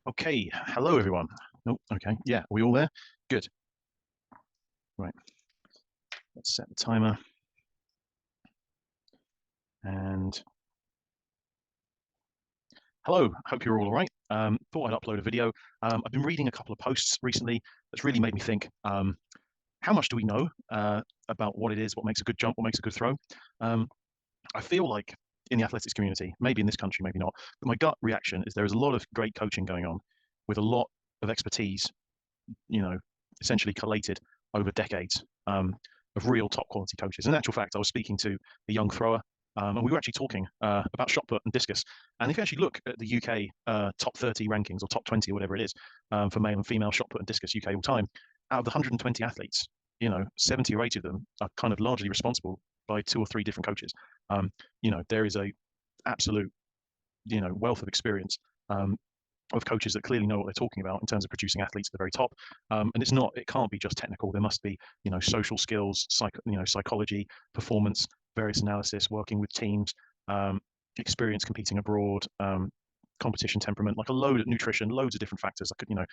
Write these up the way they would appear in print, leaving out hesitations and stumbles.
Okay, hello everyone. Oh, okay, yeah, are we all there? Good. Right, let's set the timer. And hello, hope you're all right. Thought I'd upload a video. I've been reading a couple of posts recently that's really made me think, how much do we know about what it is, what makes a good jump, what makes a good throw? I feel like in the athletics community, maybe in this country, maybe not, but my gut reaction is there is a lot of great coaching going on with a lot of expertise, you know, essentially collated over decades of real top quality coaches. In actual fact, I was speaking to a young thrower, and we were actually talking about shot put and discus. And if you actually look at the UK top 30 rankings or top 20 or whatever it is for male and female shot put and discus UK all time, out of the 120 athletes, 70 or 80 of them are kind of largely responsible by two or three different coaches. There is a absolute, wealth of experience of coaches that clearly know what they're talking about in terms of producing athletes at the very top. And it can't be just technical. There must be, social skills, psychology, performance, various analysis, working with teams, experience competing abroad, competition temperament, like a load of nutrition, loads of different factors. I could,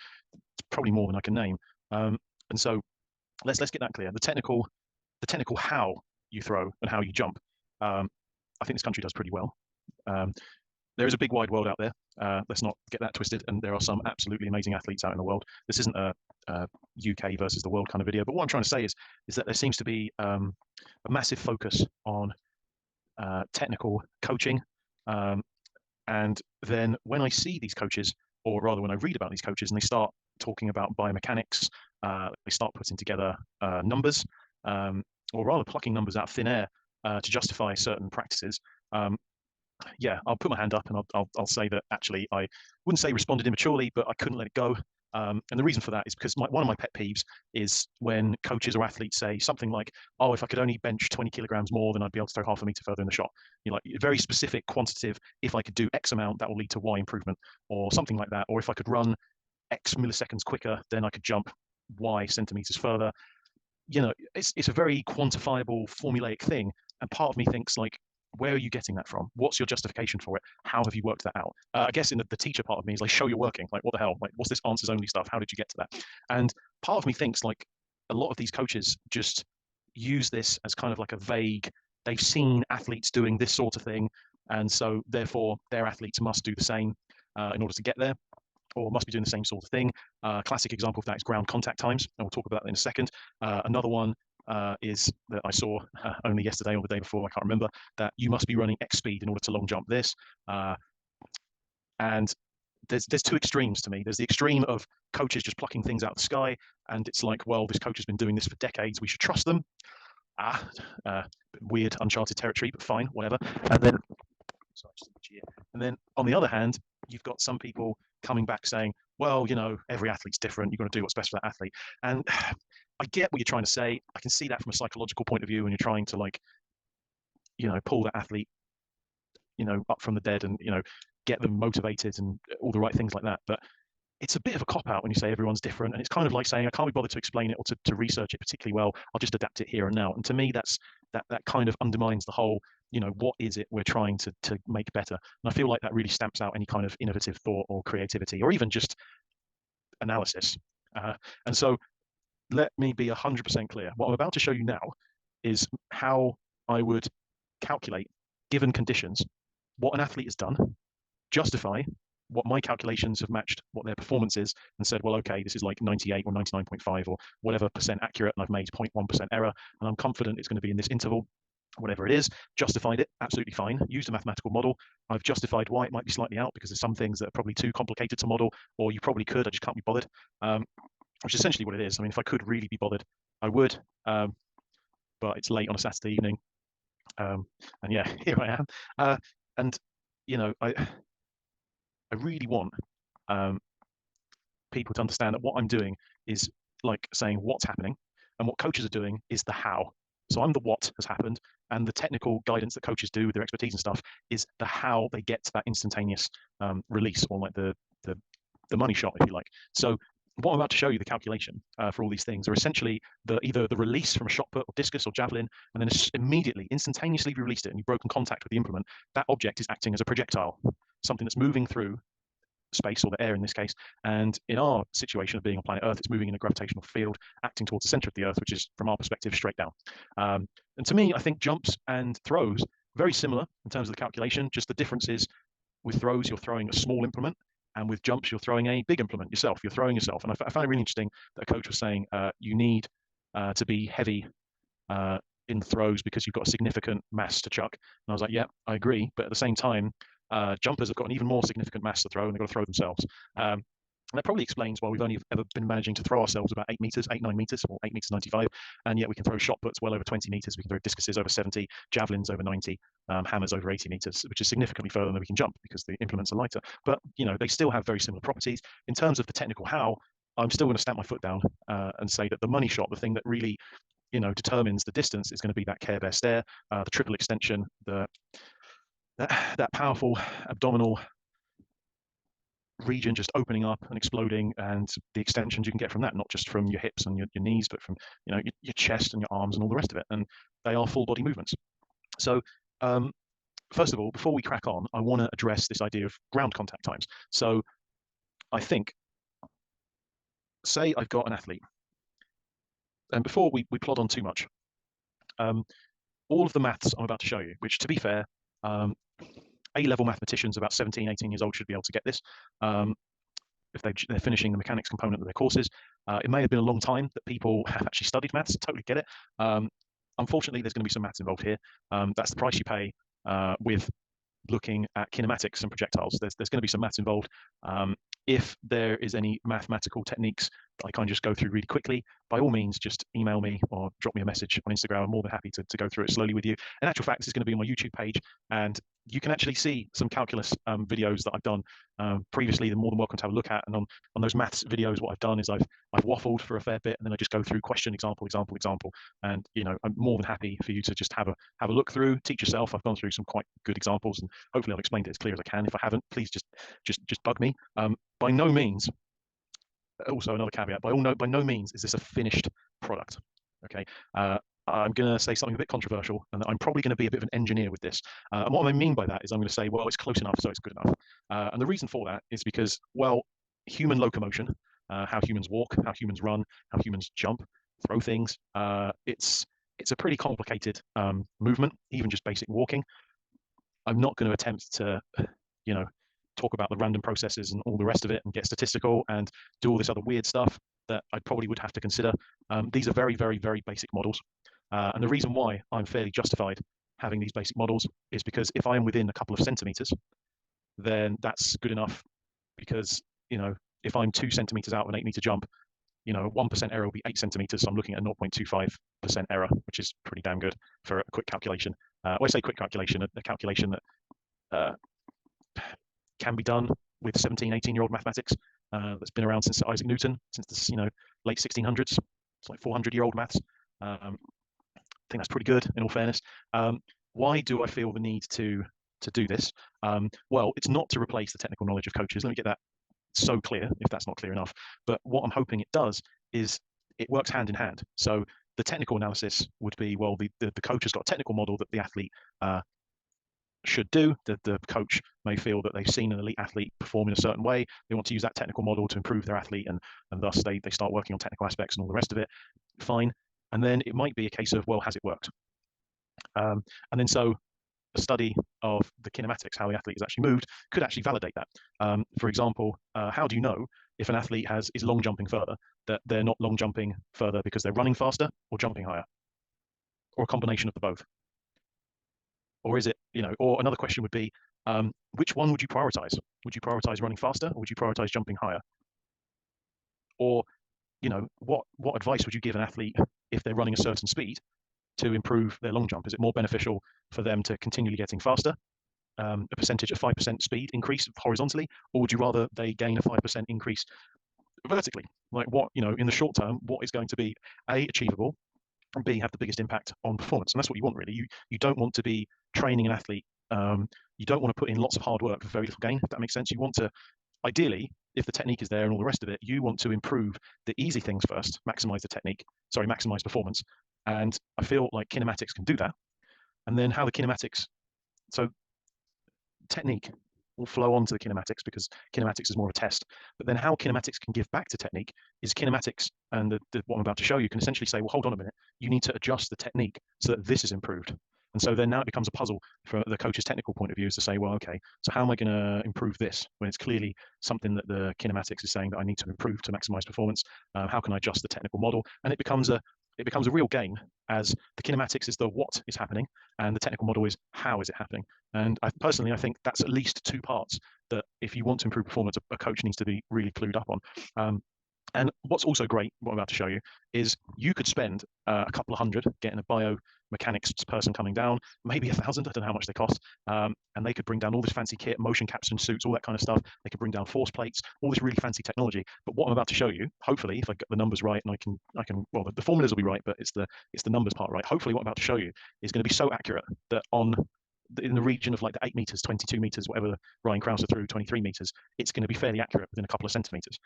probably more than I can name. And so let's get that clear. The technical how you throw and how you jump. I think this country does pretty well. There is a big wide world out there. Let's not get that twisted. And there are some absolutely amazing athletes out in the world. This isn't a UK versus the world kind of video. But what I'm trying to say is that there seems to be a massive focus on technical coaching. And then when I see these coaches, or rather when I read about these coaches, and they start talking about biomechanics, they start putting together numbers, or rather plucking numbers out of thin air to justify certain practices. Yeah, I'll put my hand up and I'll say that actually I wouldn't say responded immaturely, but I couldn't let it go. And the reason for that is because one of my pet peeves is when coaches or athletes say something like, "Oh, if I could only bench 20 kilograms more, then I'd be able to throw half a meter further in the shot." Like very specific, quantitative. If I could do X amount, that will lead to Y improvement, or something like that. Or if I could run X milliseconds quicker, then I could jump Y centimeters further. It's a very quantifiable, formulaic thing, and part of me thinks like, where are you getting that from? What's your justification for it? How have you worked that out? I guess in the teacher part of me is like, show you're working. Like, what the hell? Like, what's this answers only stuff? How did you get to that? And part of me thinks like a lot of these coaches just use this as kind of like a vague, they've seen athletes doing this sort of thing, and so therefore their athletes must do the same in order to get there, or must be doing the same sort of thing. Classic example of that is ground contact times, and we'll talk about that in a second. Another one is that I saw only yesterday or the day before, I can't remember, that you must be running X speed in order to long jump this. And there's two extremes to me. There's the extreme of coaches just plucking things out of the sky, and it's like, well, this coach has been doing this for decades, we should trust them. Weird, uncharted territory, but fine, whatever. And then, sorry, and then on the other hand, you've got some people coming back saying, well, every athlete's different. You've got to do what's best for that athlete. And I get what you're trying to say. I can see that from a psychological point of view when you're trying to like, pull that athlete, up from the dead and, get them motivated and all the right things like that. But it's a bit of a cop out when you say everyone's different. And it's kind of like saying, I can't be bothered to explain it or to research it particularly well. I'll just adapt it here and now. And to me, that kind of undermines the whole, what is it we're trying to make better? And I feel like that really stamps out any kind of innovative thought or creativity or even just analysis. And so let me be 100% clear. What I'm about to show you now is how I would calculate, given conditions, what an athlete has done, justify what my calculations have matched what their performance is, and said, well, okay, this is like 98 or 99.5 or whatever percent accurate, and I've made 0.1% error, and I'm confident it's going to be in this interval, whatever it is, justified it, absolutely fine, used a mathematical model. I've justified why it might be slightly out because there's some things that are probably too complicated to model, or you probably could, I just can't be bothered. Which is essentially what it is. I mean, if I could really be bothered, I would, but it's late on a Saturday evening. And yeah, here I am. And, I really want people to understand that what I'm doing is like saying what's happening, and what coaches are doing is the how. So I'm the what has happened, and the technical guidance that coaches do with their expertise and stuff is the how they get to that instantaneous release, or like the money shot, if you like. So what I'm about to show you, the calculation for all these things, are essentially either the release from a shot put or discus or javelin, and then immediately, instantaneously released it, and you've broken contact with the implement. That object is acting as a projectile, something that's moving through space, or the air in this case. And in our situation of being on planet Earth, it's moving in a gravitational field acting towards the center of the Earth, which is, from our perspective, straight down. And to me, I think jumps and throws very similar in terms of the calculation. Just the difference is with throws, you're throwing a small implement, and with jumps, you're throwing a big implement yourself. You're throwing yourself. And I found it really interesting that a coach was saying you need to be heavy in throws because you've got a significant mass to chuck. And I was like, yeah, I agree. But at the same time, jumpers have got an even more significant mass to throw, and they've got to throw themselves. And that probably explains why we've only ever been managing to throw ourselves about 8 meters, 9 meters, or 8 meters 95, and yet we can throw shot puts well over 20 meters. We can throw discuses over 70, javelins over 90, hammers over 80 meters, which is significantly further than we can jump because the implements are lighter. But they still have very similar properties. In terms of the technical how, I'm still going to stamp my foot down and say that the money shot, the thing that really determines the distance, is going to be that Care Bear stare, the triple extension, that powerful abdominal region just opening up and exploding, and the extensions you can get from that, not just from your hips and your knees, but from your chest and your arms and all the rest of it. And they are full body movements. So first of all, before we crack on, I want to address this idea of ground contact times. So I think, say I've got an athlete, and before we plod on too much, all of the maths I'm about to show you, which, to be fair, A-level mathematicians about 17, 18 years old should be able to get this if they're finishing the mechanics component of their courses. It may have been a long time that people have actually studied maths. Totally get it. Unfortunately, there's going to be some maths involved here. That's the price you pay with looking at kinematics and projectiles. There's going to be some maths involved. If there is any mathematical techniques that I kind of just go through really quickly, by all means, just email me or drop me a message on Instagram. I'm more than happy to go through it slowly with you. In actual fact, this is going to be on my YouTube page, and you can actually see some calculus videos that I've done previously. They're more than welcome to have a look at. And on those maths videos, what I've done is I've waffled for a fair bit, and then I just go through question, example, and I'm more than happy for you to just have a look through, teach yourself. I've gone through some quite good examples, and hopefully I've explained it as clear as I can. If I haven't, please just bug me. By no means, also another caveat, by no means is this a finished product. Okay. I'm going to say something a bit controversial, and I'm probably going to be a bit of an engineer with this. And what I mean by that is I'm going to say, well, it's close enough, so it's good enough. And the reason for that is because, well, human locomotion, how humans walk, how humans run, how humans jump, throw things, it's a pretty complicated movement, even just basic walking. I'm not going to attempt to, talk about the random processes and all the rest of it and get statistical and do all this other weird stuff that I probably would have to consider. These are very, very, very basic models. And the reason why I'm fairly justified having these basic models is because if I am within a couple of centimeters, then that's good enough, because, if I'm 2 centimeters out of an 8-meter jump, 1% error will be 8 centimeters. So I'm looking at a 0.25% error, which is pretty damn good for a quick calculation. When I say quick calculation, a calculation that can be done with 17, 18-year-old mathematics that's been around since Isaac Newton, since the late 1600s. It's like 400-year-old maths. I think that's pretty good, in all fairness. Why do I feel the need to do this? Well, it's not to replace the technical knowledge of coaches. Let me get that so clear, if that's not clear enough. But what I'm hoping it does is it works hand in hand. So the technical analysis would be, well, the coach has got a technical model that the athlete should do. The coach may feel that they've seen an elite athlete perform in a certain way. They want to use that technical model to improve their athlete, and thus they start working on technical aspects and all the rest of it. Fine. And then it might be a case of, well, has it worked? And then so a study of the kinematics, how the athlete is actually moved, could actually validate that. For example, how do you know if an athlete is long jumping further, that they're not long jumping further because they're running faster or jumping higher, or a combination of the both? Or is it, or another question would be, which one would you prioritize? Would you prioritize running faster, or would you prioritize jumping higher? Or, what advice would you give an athlete if they're running a certain speed to improve their long jump? Is it more beneficial for them to continually getting faster, a percentage of 5% speed increase horizontally, or would you rather they gain a 5% increase vertically? Like, what, in the short term, what is going to be A, achievable, and B, have the biggest impact on performance? And that's what you want, really. You don't want to be training an athlete. You don't want to put in lots of hard work for very little gain, if that makes sense. You want to, ideally, if the technique is there and all the rest of it, you want to improve the easy things first, maximize performance. And I feel like kinematics can do that. And then how the kinematics, so technique, will flow on to the kinematics because kinematics is more of a test. But then how kinematics can give back to technique is kinematics, and what I'm about to show you can essentially say, well, hold on a minute, you need to adjust the technique so that this is improved. And so then now it becomes a puzzle for the coach's technical point of view is to say, well, okay, so how am I going to improve this when it's clearly something that the kinematics is saying that I need to improve to maximize performance? How can I adjust the technical model? And it becomes a real game, as the kinematics is the what is happening and the technical model is how is it happening. And I think that's at least two parts that if you want to improve performance, a coach needs to be really clued up on. And what's also great, what I'm about to show you, is you could spend a couple of hundred getting a biomechanics person coming down, maybe 1,000, I don't know how much they cost, and they could bring down all this fancy kit, motion capture suits, all that kind of stuff. They could bring down force plates, all this really fancy technology. But what I'm about to show you, hopefully, if I get the numbers right, and I can, well, the formulas will be right, but it's the numbers part right. Hopefully, what I'm about to show you is going to be so accurate that in the region of like the 8 meters, 22 meters, whatever Ryan Crouser threw, 23 meters, it's going to be fairly accurate within a couple of centimeters,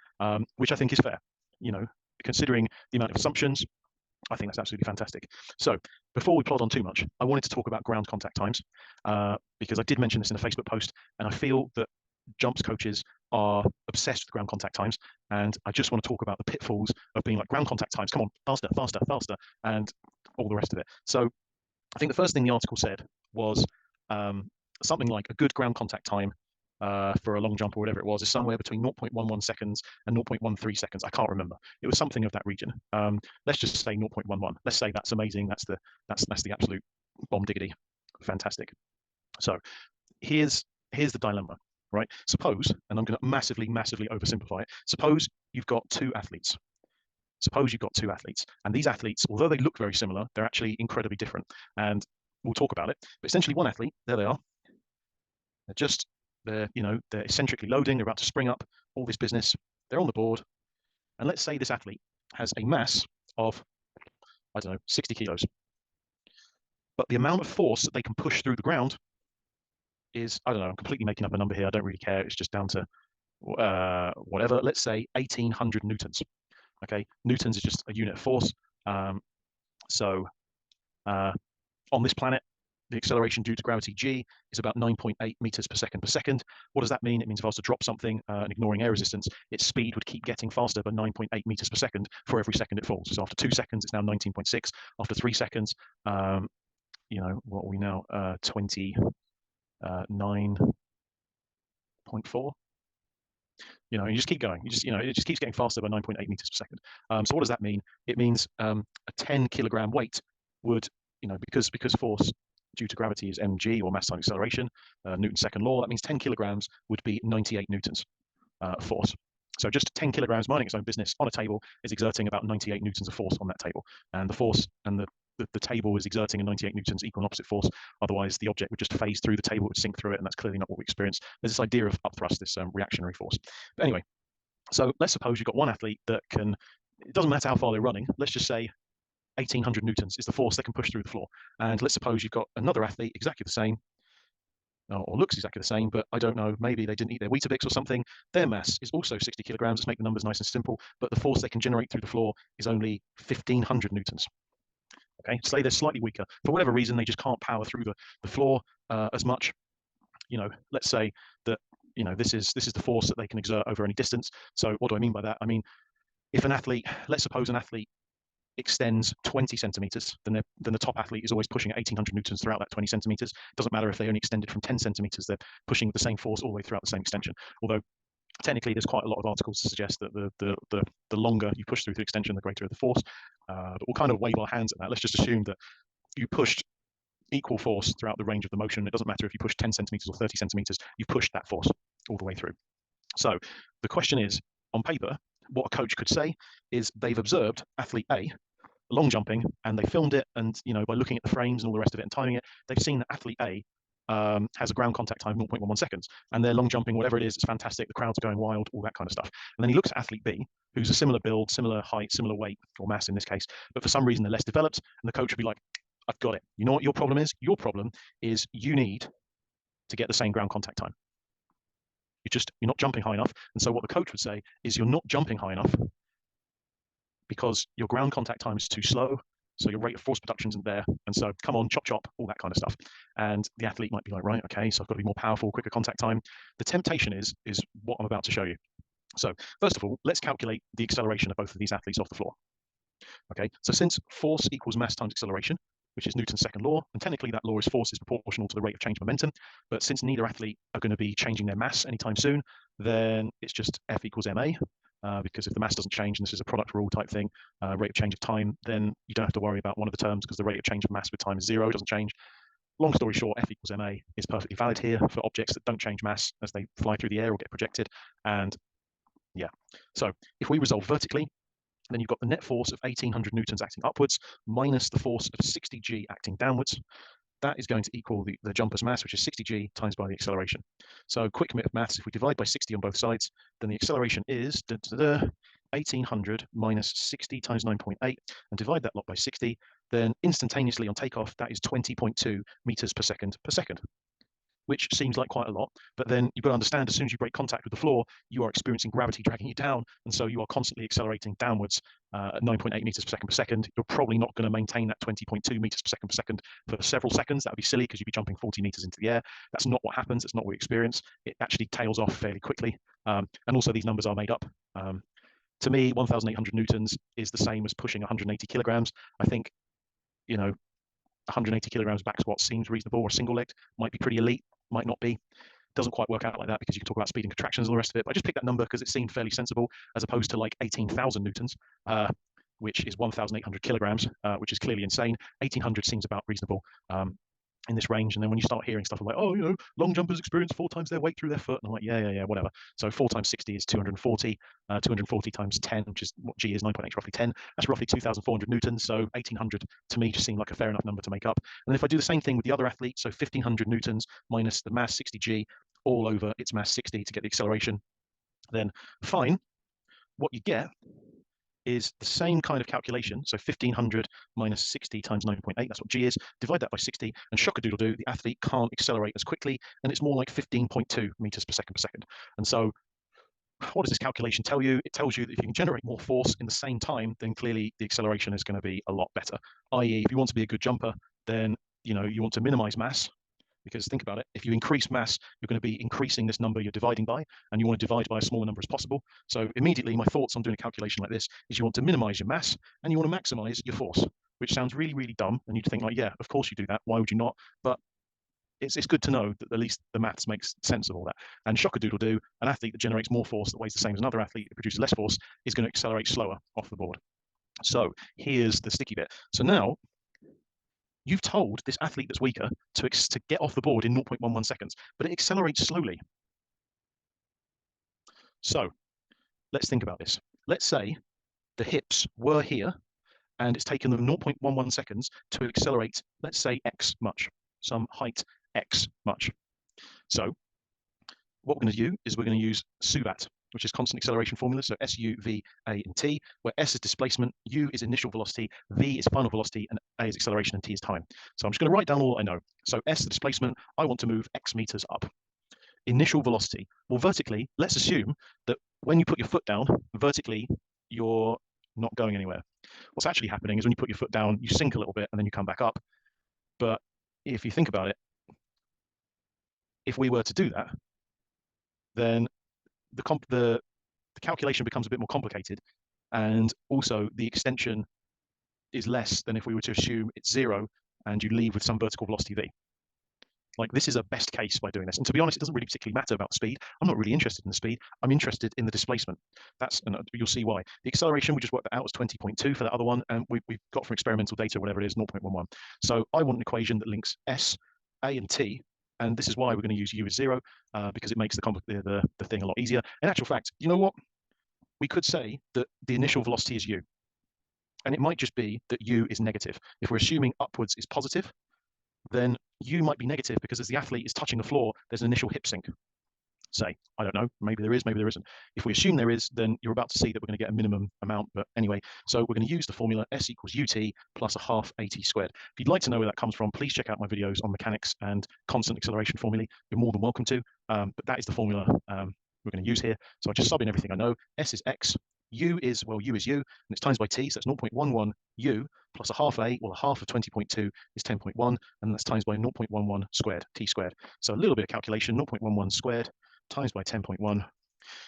which I think is fair. You know, considering the amount of assumptions, I think that's absolutely fantastic. So before we plod on too much, I wanted to talk about ground contact times because I did mention this in a Facebook post, and I feel that jumps coaches are obsessed with ground contact times, and I just want to talk about the pitfalls of being like, ground contact times, come on, faster, faster, faster, and all the rest of it. So I think the first thing the article said was something like a good ground contact time for a long jump or whatever it was is somewhere between 0.11 seconds and 0.13 seconds. I can't remember. It was something of that region. Let's just say 0.11. Let's say that's amazing. That's the absolute bomb diggity. Fantastic. So here's the dilemma, right? Suppose, and I'm going to massively oversimplify it. Suppose you've got two athletes. And these athletes, although they look very similar, they're actually incredibly different. And we'll talk about it. But essentially, one athlete, there they are. They're eccentrically loading. They're about to spring up. All this business. They're on the board. And let's say this athlete has a mass of, I don't know, 60 kilos. But the amount of force that they can push through the ground is, I don't know, I'm completely making up a number here. I don't really care. It's just down to whatever. Let's say 1,800 newtons. Okay, newtons is just a unit of force. So on this planet, the acceleration due to gravity g is about 9.8 meters per second. What does that mean? It means if I was to drop something and ignoring air resistance, its speed would keep getting faster by 9.8 meters per second for every second it falls. So after 2 seconds, it's now 19.6. After 3 seconds, what are we now? 29.4. You just keep going. It just keeps getting faster by 9.8 meters per second. So what does that mean? It means a 10 kilogram weight would, because force due to gravity is mg, or mass times acceleration, Newton's second law, that means 10 kilograms would be 98 newtons force. So just 10 kilograms minding its own business on a table is exerting about 98 newtons of force on that table. And the force and the table is exerting a 98 newtons equal and opposite force. Otherwise, the object would just phase through the table, it would sink through it, and that's clearly not what we experience. There's this idea of upthrust, this reactionary force. But anyway, so let's suppose you've got one athlete that can, it doesn't matter how far they're running, let's just say 1,800 newtons is the force they can push through the floor. And let's suppose you've got another athlete exactly the same, or looks exactly the same, but I don't know, maybe they didn't eat their Weetabix or something. Their mass is also 60 kilograms. Let's make the numbers nice and simple, but the force they can generate through the floor is only 1,500 newtons. Okay, so they're slightly weaker. For whatever reason, they just can't power through the floor as much. Let's say that, this is the force that they can exert over any distance. So what do I mean by that? I mean, if an athlete, let's suppose an athlete extends 20 centimeters, then the top athlete is always pushing at 1,800 newtons throughout that 20 centimeters. It doesn't matter if they only extended from 10 centimeters, they're pushing with the same force all the way throughout the same extension. Although technically there's quite a lot of articles to suggest that the longer you push through the extension, the greater the force. But we'll kind of wave our hands at that. Let's just assume that you pushed equal force throughout the range of the motion. It doesn't matter if you push 10 centimeters or 30 centimeters, you've pushed that force all the way through. So the question is, on paper, what a coach could say is they've observed athlete A long jumping, and they filmed it, and by looking at the frames and all the rest of it and timing it, they've seen that athlete A has a ground contact time of 0.11 seconds, and they're long jumping, whatever it is, it's fantastic, the crowds are going wild, all that kind of stuff. And then he looks at athlete B, who's a similar build, similar height, similar weight, or mass in this case, but for some reason they're less developed, and the coach would be like, I've got it. You know what your problem is? Your problem is you need to get the same ground contact time. You're not jumping high enough. And so what the coach would say is, you're not jumping high enough because your ground contact time is too slow. so your rate of force production isn't there. And so come on, chop, chop, all that kind of stuff. And the athlete might be like, right, okay, so I've got to be more powerful, quicker contact time. The temptation is what I'm about to show you. So first of all, let's calculate the acceleration of both of these athletes off the floor. Okay, so since force equals mass times acceleration, which is Newton's second law, and technically that law is force is proportional to the rate of change of momentum, but since neither athlete are going to be changing their mass anytime soon, then it's just F equals ma, because if the mass doesn't change, and this is a product rule type thing, rate of change of time, then you don't have to worry about one of the terms because the rate of change of mass with time is 0, it doesn't change. Long story short, F equals ma is perfectly valid here for objects that don't change mass as they fly through the air or get projected. And yeah, so if we resolve vertically, then you've got the net force of 1800 newtons acting upwards minus the force of 60 g acting downwards. That is going to equal the jumper's mass, which is 60 g times by the acceleration. So quick bit of maths, if we divide by 60 on both sides, then the acceleration is 1800 minus 60 times 9.8, and divide that lot by 60, then instantaneously on takeoff, that is 20.2 meters per second, which seems like quite a lot, but then you've got to understand as soon as you break contact with the floor, you are experiencing gravity dragging you down, and so you are constantly accelerating downwards at 9.8 meters per second. You're probably not going to maintain that 20.2 meters per second for several seconds. That would be silly because you'd be jumping 40 meters into the air. That's not what happens. That's not what we experience. It actually tails off fairly quickly, and also these numbers are made up. To me, 1,800 newtons is the same as pushing 180 kilograms. I think, 180 kilograms back squat seems reasonable, or single-legged might be pretty elite, might not be. Doesn't quite work out like that because you can talk about speed and contractions and all the rest of it. But I just picked that number because it seemed fairly sensible, as opposed to like 18,000 newtons, which is 1,800 kilograms, which is clearly insane. 1,800 seems about reasonable in this range. And then when you start hearing stuff like, oh, long jumpers experience 4 times their weight through their foot, and I'm like, yeah, whatever. So 4 times 60 is 240. 240 times 10, which is what G is, 9.8, roughly 10. That's roughly 2,400 newtons. So 1,800 to me just seemed like a fair enough number to make up. And then if I do the same thing with the other athlete, so 1,500 newtons minus the mass 60G all over its mass 60 to get the acceleration, then fine. What you get is the same kind of calculation. So 1,500 minus 60 times 9.8, that's what G is. Divide that by 60, and shock-a-doodle-doo, the athlete can't accelerate as quickly, and it's more like 15.2 meters per second. And so what does this calculation tell you? It tells you that if you can generate more force in the same time, then clearly the acceleration is going to be a lot better. I.e., if you want to be a good jumper, then you want to minimize mass. Because think about it, if you increase mass, you're going to be increasing this number you're dividing by, and you want to divide by a smaller number as possible. So immediately, my thoughts on doing a calculation like this is you want to minimize your mass, and you want to maximize your force, which sounds really, really dumb. And you'd think like, yeah, of course you do that. Why would you not? But it's good to know that at least the maths makes sense of all that. And shock-a-doodle-doo, an athlete that generates more force that weighs the same as another athlete that produces less force is going to accelerate slower off the board. So here's the sticky bit. So now, you've told this athlete that's weaker to get off the board in 0.11 seconds, but it accelerates slowly. So let's think about this. Let's say the hips were here, and it's taken them 0.11 seconds to accelerate, let's say, X much, some height X much. So what we're going to do is we're going to use SUVAT, which is constant acceleration formula, so S, U, V, A, and T, where S is displacement, U is initial velocity, V is final velocity, and A is acceleration, and T is time. So I'm just going to write down all I know. So S, the displacement, I want to move X meters up. Initial velocity. Well, vertically, let's assume that when you put your foot down, vertically, you're not going anywhere. What's actually happening is when you put your foot down, you sink a little bit, and then you come back up. But if you think about it, if we were to do that, then the calculation becomes a bit more complicated, and also the extension is less than if we were to assume it's 0 and you leave with some vertical velocity v. Like, this is a best case by doing this. And to be honest, it doesn't really particularly matter about the speed. I'm not really interested in the speed. I'm interested in the displacement. And you'll see why. The acceleration, we just worked that out, was 20.2 for that other one, and we've got from experimental data, whatever it is, 0.11. So I want an equation that links S, A, and T. And this is why we're going to use U as 0, because it makes the thing a lot easier. In actual fact, you know what? We could say that the initial velocity is U. And it might just be that U is negative. If we're assuming upwards is positive, then U might be negative because as the athlete is touching the floor, there's an initial hip sink. Say, I don't know, maybe there is, maybe there isn't. If we assume there is, then you're about to see that we're going to get a minimum amount. But anyway, so we're going to use the formula S equals UT plus a half AT squared. If you'd like to know where that comes from, please check out my videos on mechanics and constant acceleration formulae. You're more than welcome to. But that is the formula we're going to use here. So I just sub in everything I know. S is X, U is, well, U is U, and it's times by T, so it's 0.11 U plus a half A, well, a half of 20.2 is 10.1, and that's times by 0.11 squared, T squared. So a little bit of calculation, 0.11 squared times by 10.1,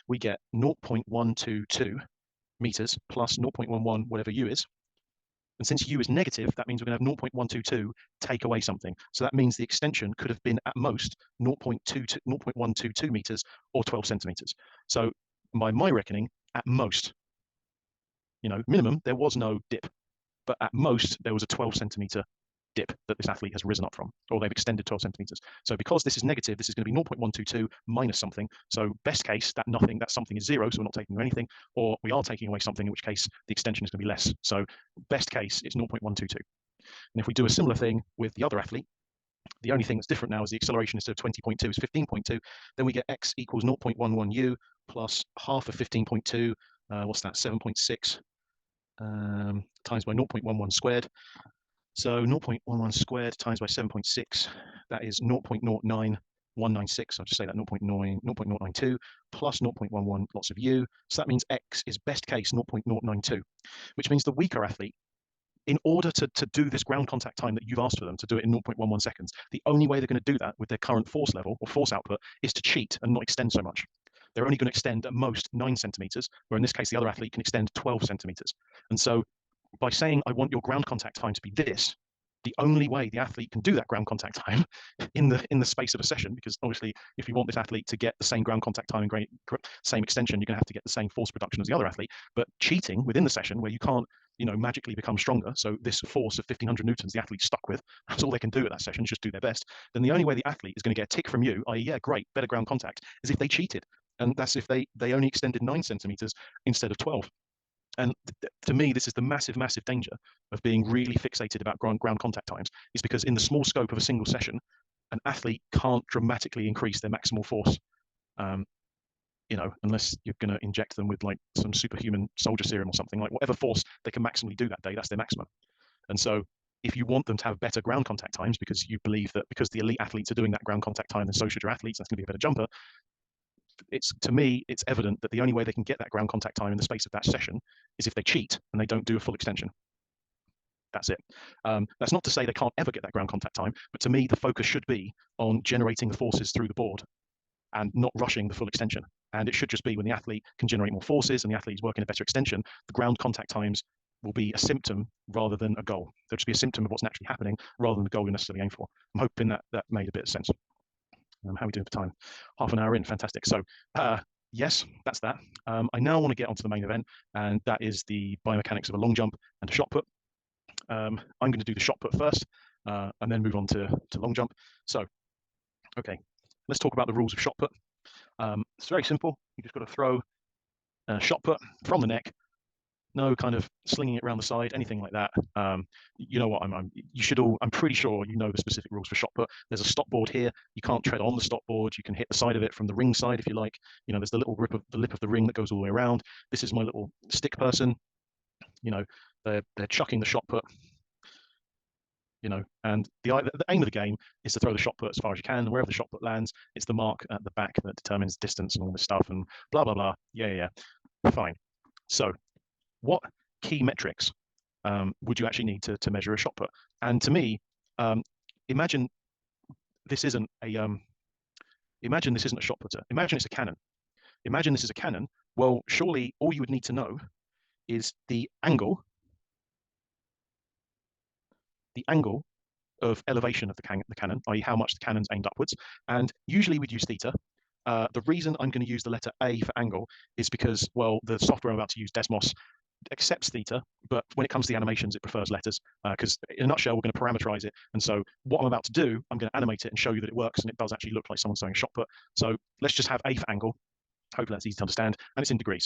we get 0.122 meters plus 0.11, whatever U is. And since U is negative, that means we're going to have 0.122 take away something. So that means the extension could have been at most 0.122 meters or 12 centimeters. So by my reckoning, at most, minimum, there was no dip, but at most there was a 12 centimeter dip that this athlete has risen up from, or they've extended 12 centimeters. So because this is negative, this is going to be 0.122 minus something. So best case, that something is zero, so we're not taking away anything, or we are taking away something, in which case the extension is going to be less. So best case, it's 0.122. And if we do a similar thing with the other athlete, the only thing that's different now is the acceleration instead of 20.2 is 15.2. Then we get x equals 0.11 u plus half of 15.2. What's that? 7.6 times by 0.11 squared. So 0.11 squared times by 7.6, that is 0.09196. I'll just say that 0.092 plus 0.11 lots of u. So that means x is best case 0.092, which means the weaker athlete, in order to do this ground contact time that you've asked for them to do it in 0.11 seconds, the only way they're going to do that with their current force level or force output is to cheat and not extend so much. They're only going to extend at most 9 centimeters, where in this case, the other athlete can extend 12 centimeters. And so by saying, I want your ground contact time to be this, the only way the athlete can do that ground contact time in the space of a session, because obviously if you want this athlete to get the same ground contact time and same extension, you're going to have to get the same force production as the other athlete. But cheating within the session, where you can't magically become stronger, so this force of 1500 newtons the athlete's stuck with, that's all they can do at that session, is just do their best, then the only way the athlete is going to get a tick from you, i.e. yeah, great, better ground contact, is if they cheated. And that's if they only extended 9 centimeters instead of 12. And to me, this is the massive, massive danger of being really fixated about ground contact times, is because in the small scope of a single session, an athlete can't dramatically increase their maximal force, unless you're going to inject them with like some superhuman soldier serum or something, like whatever force they can maximally do that day, that's their maximum. And so if you want them to have better ground contact times, because you believe that because the elite athletes are doing that ground contact time, then so should your athletes, that's going to be a better jumper. To me, it's evident that the only way they can get that ground contact time in the space of that session is if they cheat and they don't do a full extension. That's it. That's not to say they can't ever get that ground contact time, but to me, the focus should be on generating the forces through the board and not rushing the full extension. And it should just be when the athlete can generate more forces and the athlete is working a better extension, the ground contact times will be a symptom rather than a goal. They'll just be a symptom of what's naturally happening rather than the goal you necessarily aim for. I'm hoping that made a bit of sense. How are we doing for time? Half an hour in, fantastic. So yes, that's that. I now want to get onto the main event, and that is the biomechanics of a long jump and a shot put. I'm going to do the shot put first, and then move on to long jump. So, okay, let's talk about the rules of shot put. It's very simple. You just got to throw a shot put from the neck. No kind of slinging it around the side, anything like that. You know what? I'm pretty sure you know the specific rules for shot put. There's a stop board here. You can't tread on the stop board. You can hit the side of it from the ring side if you like. There's the little lip of the ring that goes all the way around. This is my little stick person. They're chucking the shot put. And the aim of the game is to throw the shot put as far as you can. And wherever the shot put lands, it's the mark at the back that determines distance and all this stuff and blah blah blah. Yeah. Fine. So, what key metrics would you actually need to measure a shot put? And to me, imagine this isn't a shot putter. Imagine it's a cannon. Imagine this is a cannon. Well, surely all you would need to know is the angle of elevation of the cannon, i.e. how much the cannon's aimed upwards. And usually we'd use theta. The reason I'm going to use the letter A for angle is because, well, the software I'm about to use, Desmos, accepts theta, but when it comes to the animations, it prefers letters, because in a nutshell, we're going to parameterize it. And so what I'm about to do, I'm going to animate it and show you that it works, and it does actually look like someone's throwing a shot put. So let's just have A for angle. Hopefully that's easy to understand, and it's in degrees.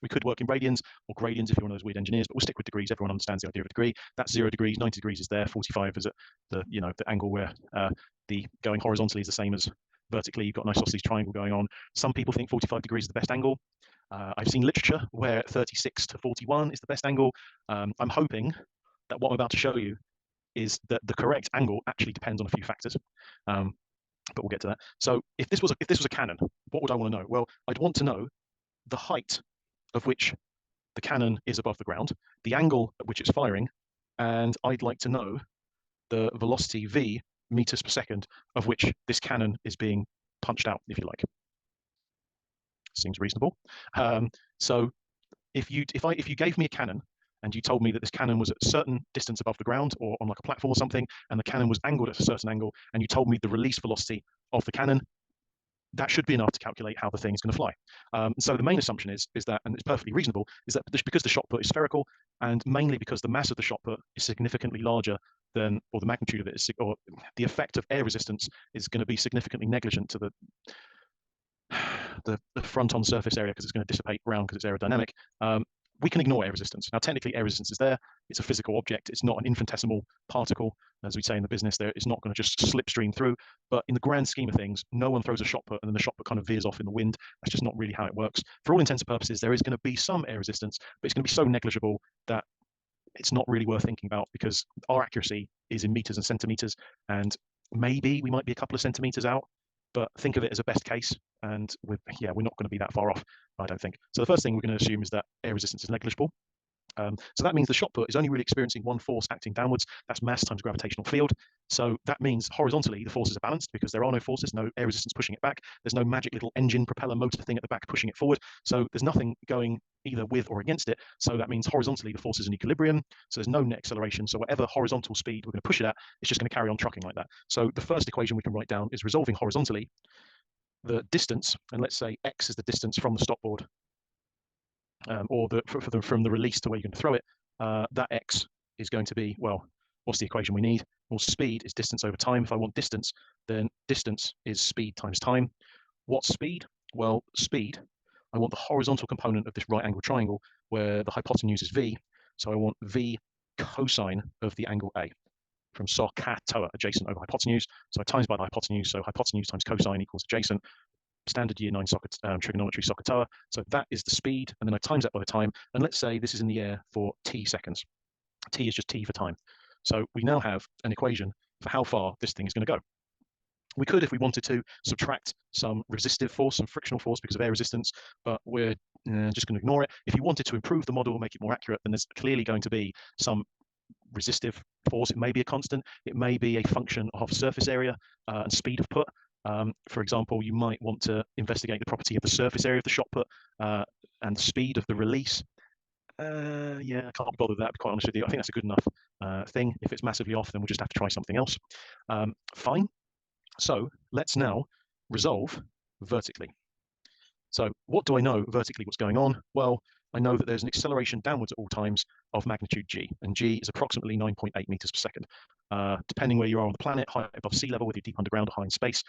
We could work in radians or gradians if you're one of those weird engineers, but we'll stick with degrees. Everyone understands the idea of a degree. That's 0 degrees, 90 degrees is there, 45 is at the angle where the going horizontally is the same as vertically. You've got an isosceles triangle going on. Some people think 45 degrees is the best angle. I've seen literature where 36 to 41 is the best angle. I'm hoping that what I'm about to show you is that the correct angle actually depends on a few factors, but we'll get to that. So if this was a cannon, what would I want to know? Well, I'd want to know the height of which the cannon is above the ground, the angle at which it's firing, and I'd like to know the velocity v meters per second of which this cannon is being punched out, if you like. Seems reasonable. So if you gave me a cannon and you told me that this cannon was at a certain distance above the ground or on like a platform or something, and the cannon was angled at a certain angle, and you told me the release velocity of the cannon, that should be enough to calculate how the thing is going to fly. So the main assumption is that, and it's perfectly reasonable, is that because the shot put is spherical, and mainly because the mass of the shot put is significantly larger than, or the magnitude of it is, or the effect of air resistance is going to be significantly negligent to the front on surface area because it's going to dissipate around because it's aerodynamic. We can ignore air resistance. Now, technically, air resistance is there. It's a physical object. It's not an infinitesimal particle, as we say in the business. There, it's not going to just slipstream through. But in the grand scheme of things, no one throws a shot put and then the shot put kind of veers off in the wind. That's just not really how it works. For all intents and purposes, there is going to be some air resistance, but it's going to be so negligible that it's not really worth thinking about because our accuracy is in meters and centimeters, and maybe we might be a couple of centimeters out. But think of it as a best case, and we're not going to be that far off, I don't think. So the first thing we're going to assume is that air resistance is negligible. So that means the shot put is only really experiencing one force acting downwards. That's mass times gravitational field. So that means horizontally the forces are balanced because there are no forces, no air resistance pushing it back. There's no magic little engine propeller motor thing at the back pushing it forward. So there's nothing going either with or against it. So that means horizontally the force is in equilibrium. So there's no net acceleration. So whatever horizontal speed we're going to push it at, it's just going to carry on trucking like that. So the first equation we can write down is resolving horizontally the distance, and let's say x is the distance from the stop board, or from the release to where you're going to throw it. That x is going to be, well, what's the equation we need? Well, speed is distance over time. If I want distance, then distance is speed times time. What's speed? Well, speed, I want the horizontal component of this right angle triangle where the hypotenuse is v. So I want v cosine of the angle A from SOHCAHTOA, adjacent over hypotenuse. So I times by the hypotenuse, so hypotenuse times cosine equals adjacent. Standard year 9 trigonometry SOHCAHTOA. So that is the speed, and then I times that by the time. And let's say this is in the air for t seconds. T is just t for time. So we now have an equation for how far this thing is going to go. We could, if we wanted to, subtract some resistive force, some frictional force because of air resistance, but we're just going to ignore it. If you wanted to improve the model, make it more accurate, then there's clearly going to be some resistive force. It may be a constant. It may be a function of surface area and speed of put. For example, you might want to investigate the property of the surface area of the shot put and the speed of the release. Yeah, I can't be bothered with that, to be quite honest with you. I think that's a good enough thing. If it's massively off, then we'll just have to try something else. Fine. So let's now resolve vertically. So what do I know vertically what's going on? Well, I know that there's an acceleration downwards at all times of magnitude g, and g is approximately 9.8 meters per second. Depending where you are on the planet, high above sea level, whether you're deep underground or high in space.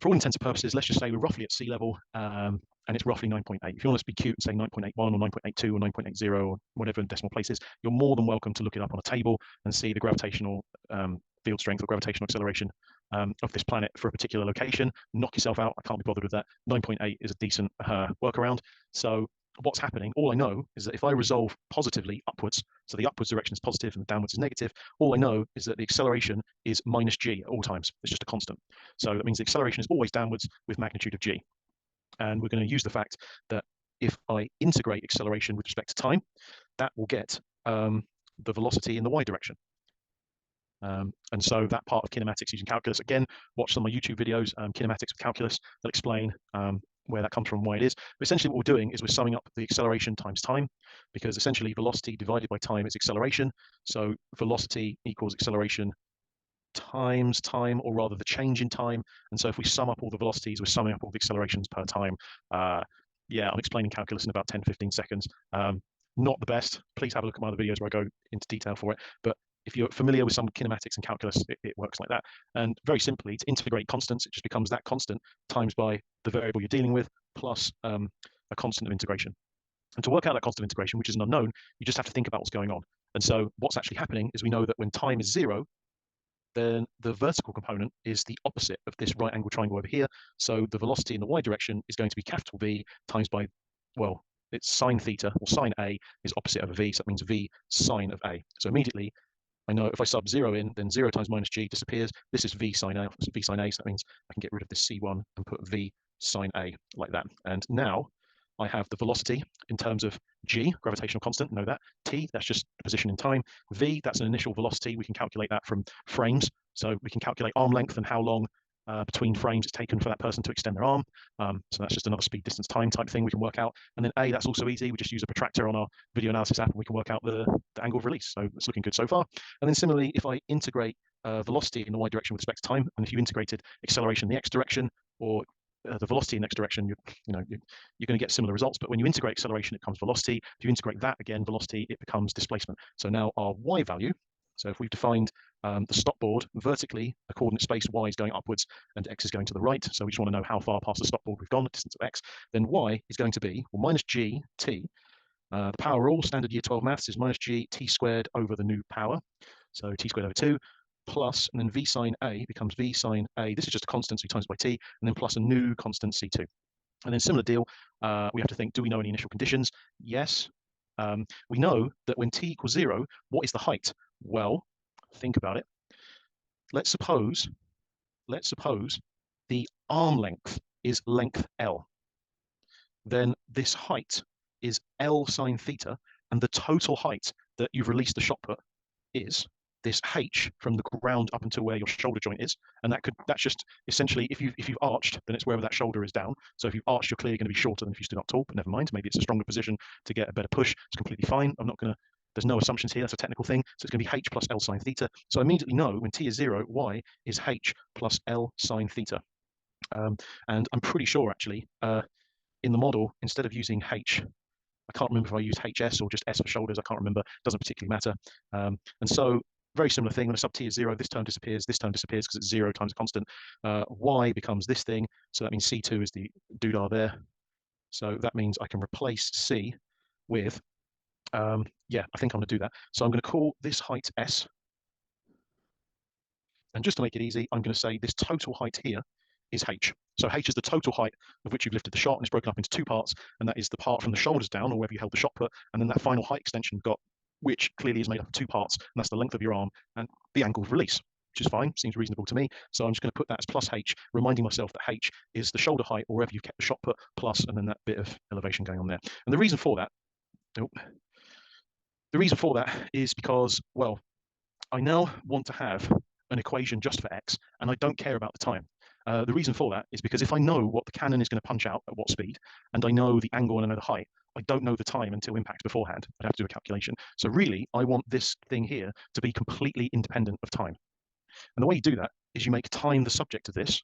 For all intents and purposes, let's just say we're roughly at sea level, and it's roughly 9.8. If you want to be cute and say 9.81 or 9.82 or 9.80 or whatever decimal places, you're more than welcome to look it up on a table and see the gravitational field strength or gravitational acceleration of this planet for a particular location. Knock yourself out. I can't be bothered with that. 9.8 is a decent workaround. So what's happening, all I know is that if I resolve positively upwards, so the upwards direction is positive and the downwards is negative, all I know is that the acceleration is minus g at all times. It's just a constant. So that means the acceleration is always downwards with magnitude of g. And we're going to use the fact that if I integrate acceleration with respect to time, that will get the velocity in the y direction. And so that part of kinematics using calculus, again, watch some of my YouTube videos, kinematics with calculus, they'll explain where that comes from, why it is. But essentially what we're doing is we're summing up the acceleration times time, because essentially velocity divided by time is acceleration. So velocity equals acceleration times time, or rather the change in time. And so if we sum up all the velocities, we're summing up all the accelerations per time. Yeah, I'm explaining calculus in about 10, 15 seconds. Not the best. Please have a look at my other videos where I go into detail for it. But if you're familiar with some kinematics and calculus, it works like that. And very simply, to integrate constants, it just becomes that constant times by the variable you're dealing with plus a constant of integration. And to work out that constant of integration, which is an unknown, you just have to think about what's going on. And so what's actually happening is we know that when time is 0, then the vertical component is the opposite of this right angle triangle over here. So the velocity in the y direction is going to be capital V times by, well, it's sine theta, or sine A is opposite over V, so that means V sine of A. So immediately, I know if I sub 0 in, then 0 times minus g disappears. This is V sine A, so that means I can get rid of this C1 and put V sine A like that. And now I have the velocity in terms of g, gravitational constant, know that. T, that's just a position in time. V, that's an initial velocity. We can calculate that from frames. So we can calculate arm length and how long between frames it's taken for that person to extend their arm. So that's just another speed, distance, time type thing we can work out. And then A, that's also easy. We just use a protractor on our video analysis app and we can work out the angle of release. So it's looking good so far. And then similarly, if I integrate velocity in the y direction with respect to time, and if you integrated acceleration in the x direction or the velocity in the x direction, you're going to get similar results. But when you integrate acceleration, it becomes velocity. If you integrate that again, velocity, it becomes displacement. So now our y value, so if we've defined the stop board vertically, the coordinate space y is going upwards and x is going to the right. So we just want to know how far past the stop board we've gone, the distance of x. Then y is going to be, well, minus g t. The power rule, standard year 12 maths, is minus g t squared over the new power. So t squared over 2 plus, and then v sine a becomes v sine a. This is just a constant, so we times by t, and then plus a new constant c2. And then similar deal, we have to think, do we know any initial conditions? Yes. We know that when t equals 0, what is the height? Well, think about it. Let's suppose the arm length is length L. Then this height is L sine theta, and the total height that you've released the shot put is this h from the ground up until where your shoulder joint is, and that's just essentially if you've arched, then it's wherever that shoulder is down. So if you've arched, you're clearly going to be shorter than if you stood up tall, but never mind. Maybe it's a stronger position to get a better push. It's completely fine. There's no assumptions here. That's a technical thing. So it's going to be h plus L sine theta. So I immediately know when t is 0, y is h plus L sine theta. And I'm pretty sure actually in the model, instead of using h, I can't remember if I used HS or just S for shoulders. I can't remember. Doesn't particularly matter. And so very similar thing. When a sub t is 0, this term disappears because it's 0 times a constant. Y becomes this thing. So that means C2 is the doodah there. So that means I can replace C with, yeah, I think I'm going to do that. So I'm going to call this height S. And just to make it easy, I'm going to say this total height here is h. So h is the total height of which you've lifted the shot, and it's broken up into two parts, and that is the part from the shoulders down, or wherever you held the shot put, and then that final height extension you've got, which clearly is made up of two parts, and that's the length of your arm and the angle of release, which is fine, seems reasonable to me. So I'm just going to put that as plus h, reminding myself that h is the shoulder height, or wherever you've kept the shot put, plus, and then that bit of elevation going on there. And the reason for that is because, well, I now want to have an equation just for x, and I don't care about the time. The reason for that is because if I know what the cannon is going to punch out at what speed, and I know the angle and I know the height, I don't know the time until impact beforehand. I'd have to do a calculation. So really, I want this thing here to be completely independent of time. And the way you do that is you make time the subject of this,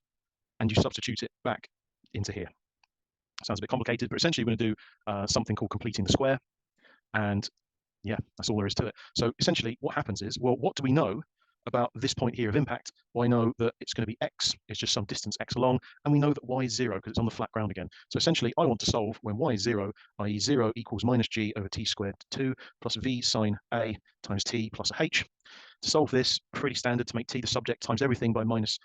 and you substitute it back into here. Sounds a bit complicated, but essentially we're going to do something called completing the square. And yeah, that's all there is to it. So essentially what happens is, well, what do we know about this point here of impact? Well, I know that it's going to be x, it's just some distance x along, and we know that y is 0 because it's on the flat ground again. So essentially, I want to solve when y is 0, i.e. 0 equals minus g over t squared 2 plus v sine a times t plus a h. To solve this, pretty standard to make t the subject, times everything by minus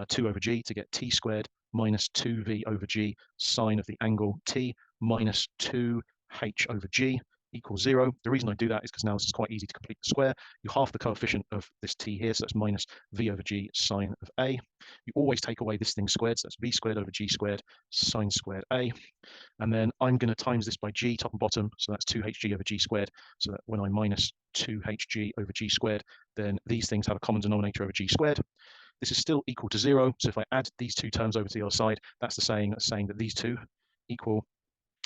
2 over g to get t squared minus 2v over g sine of the angle t minus 2h over g equals 0. The reason I do that is because now this is quite easy to complete the square. You half the coefficient of this t here, so that's minus v over g sine of a. You always take away this thing squared, so that's v squared over g squared sine squared a. And then I'm going to times this by g, top and bottom, so that's 2hg over g squared. So that when I minus 2hg over g squared, then these things have a common denominator over g squared. This is still equal to 0, so if I add these two terms over to the other side, that's saying that these two equal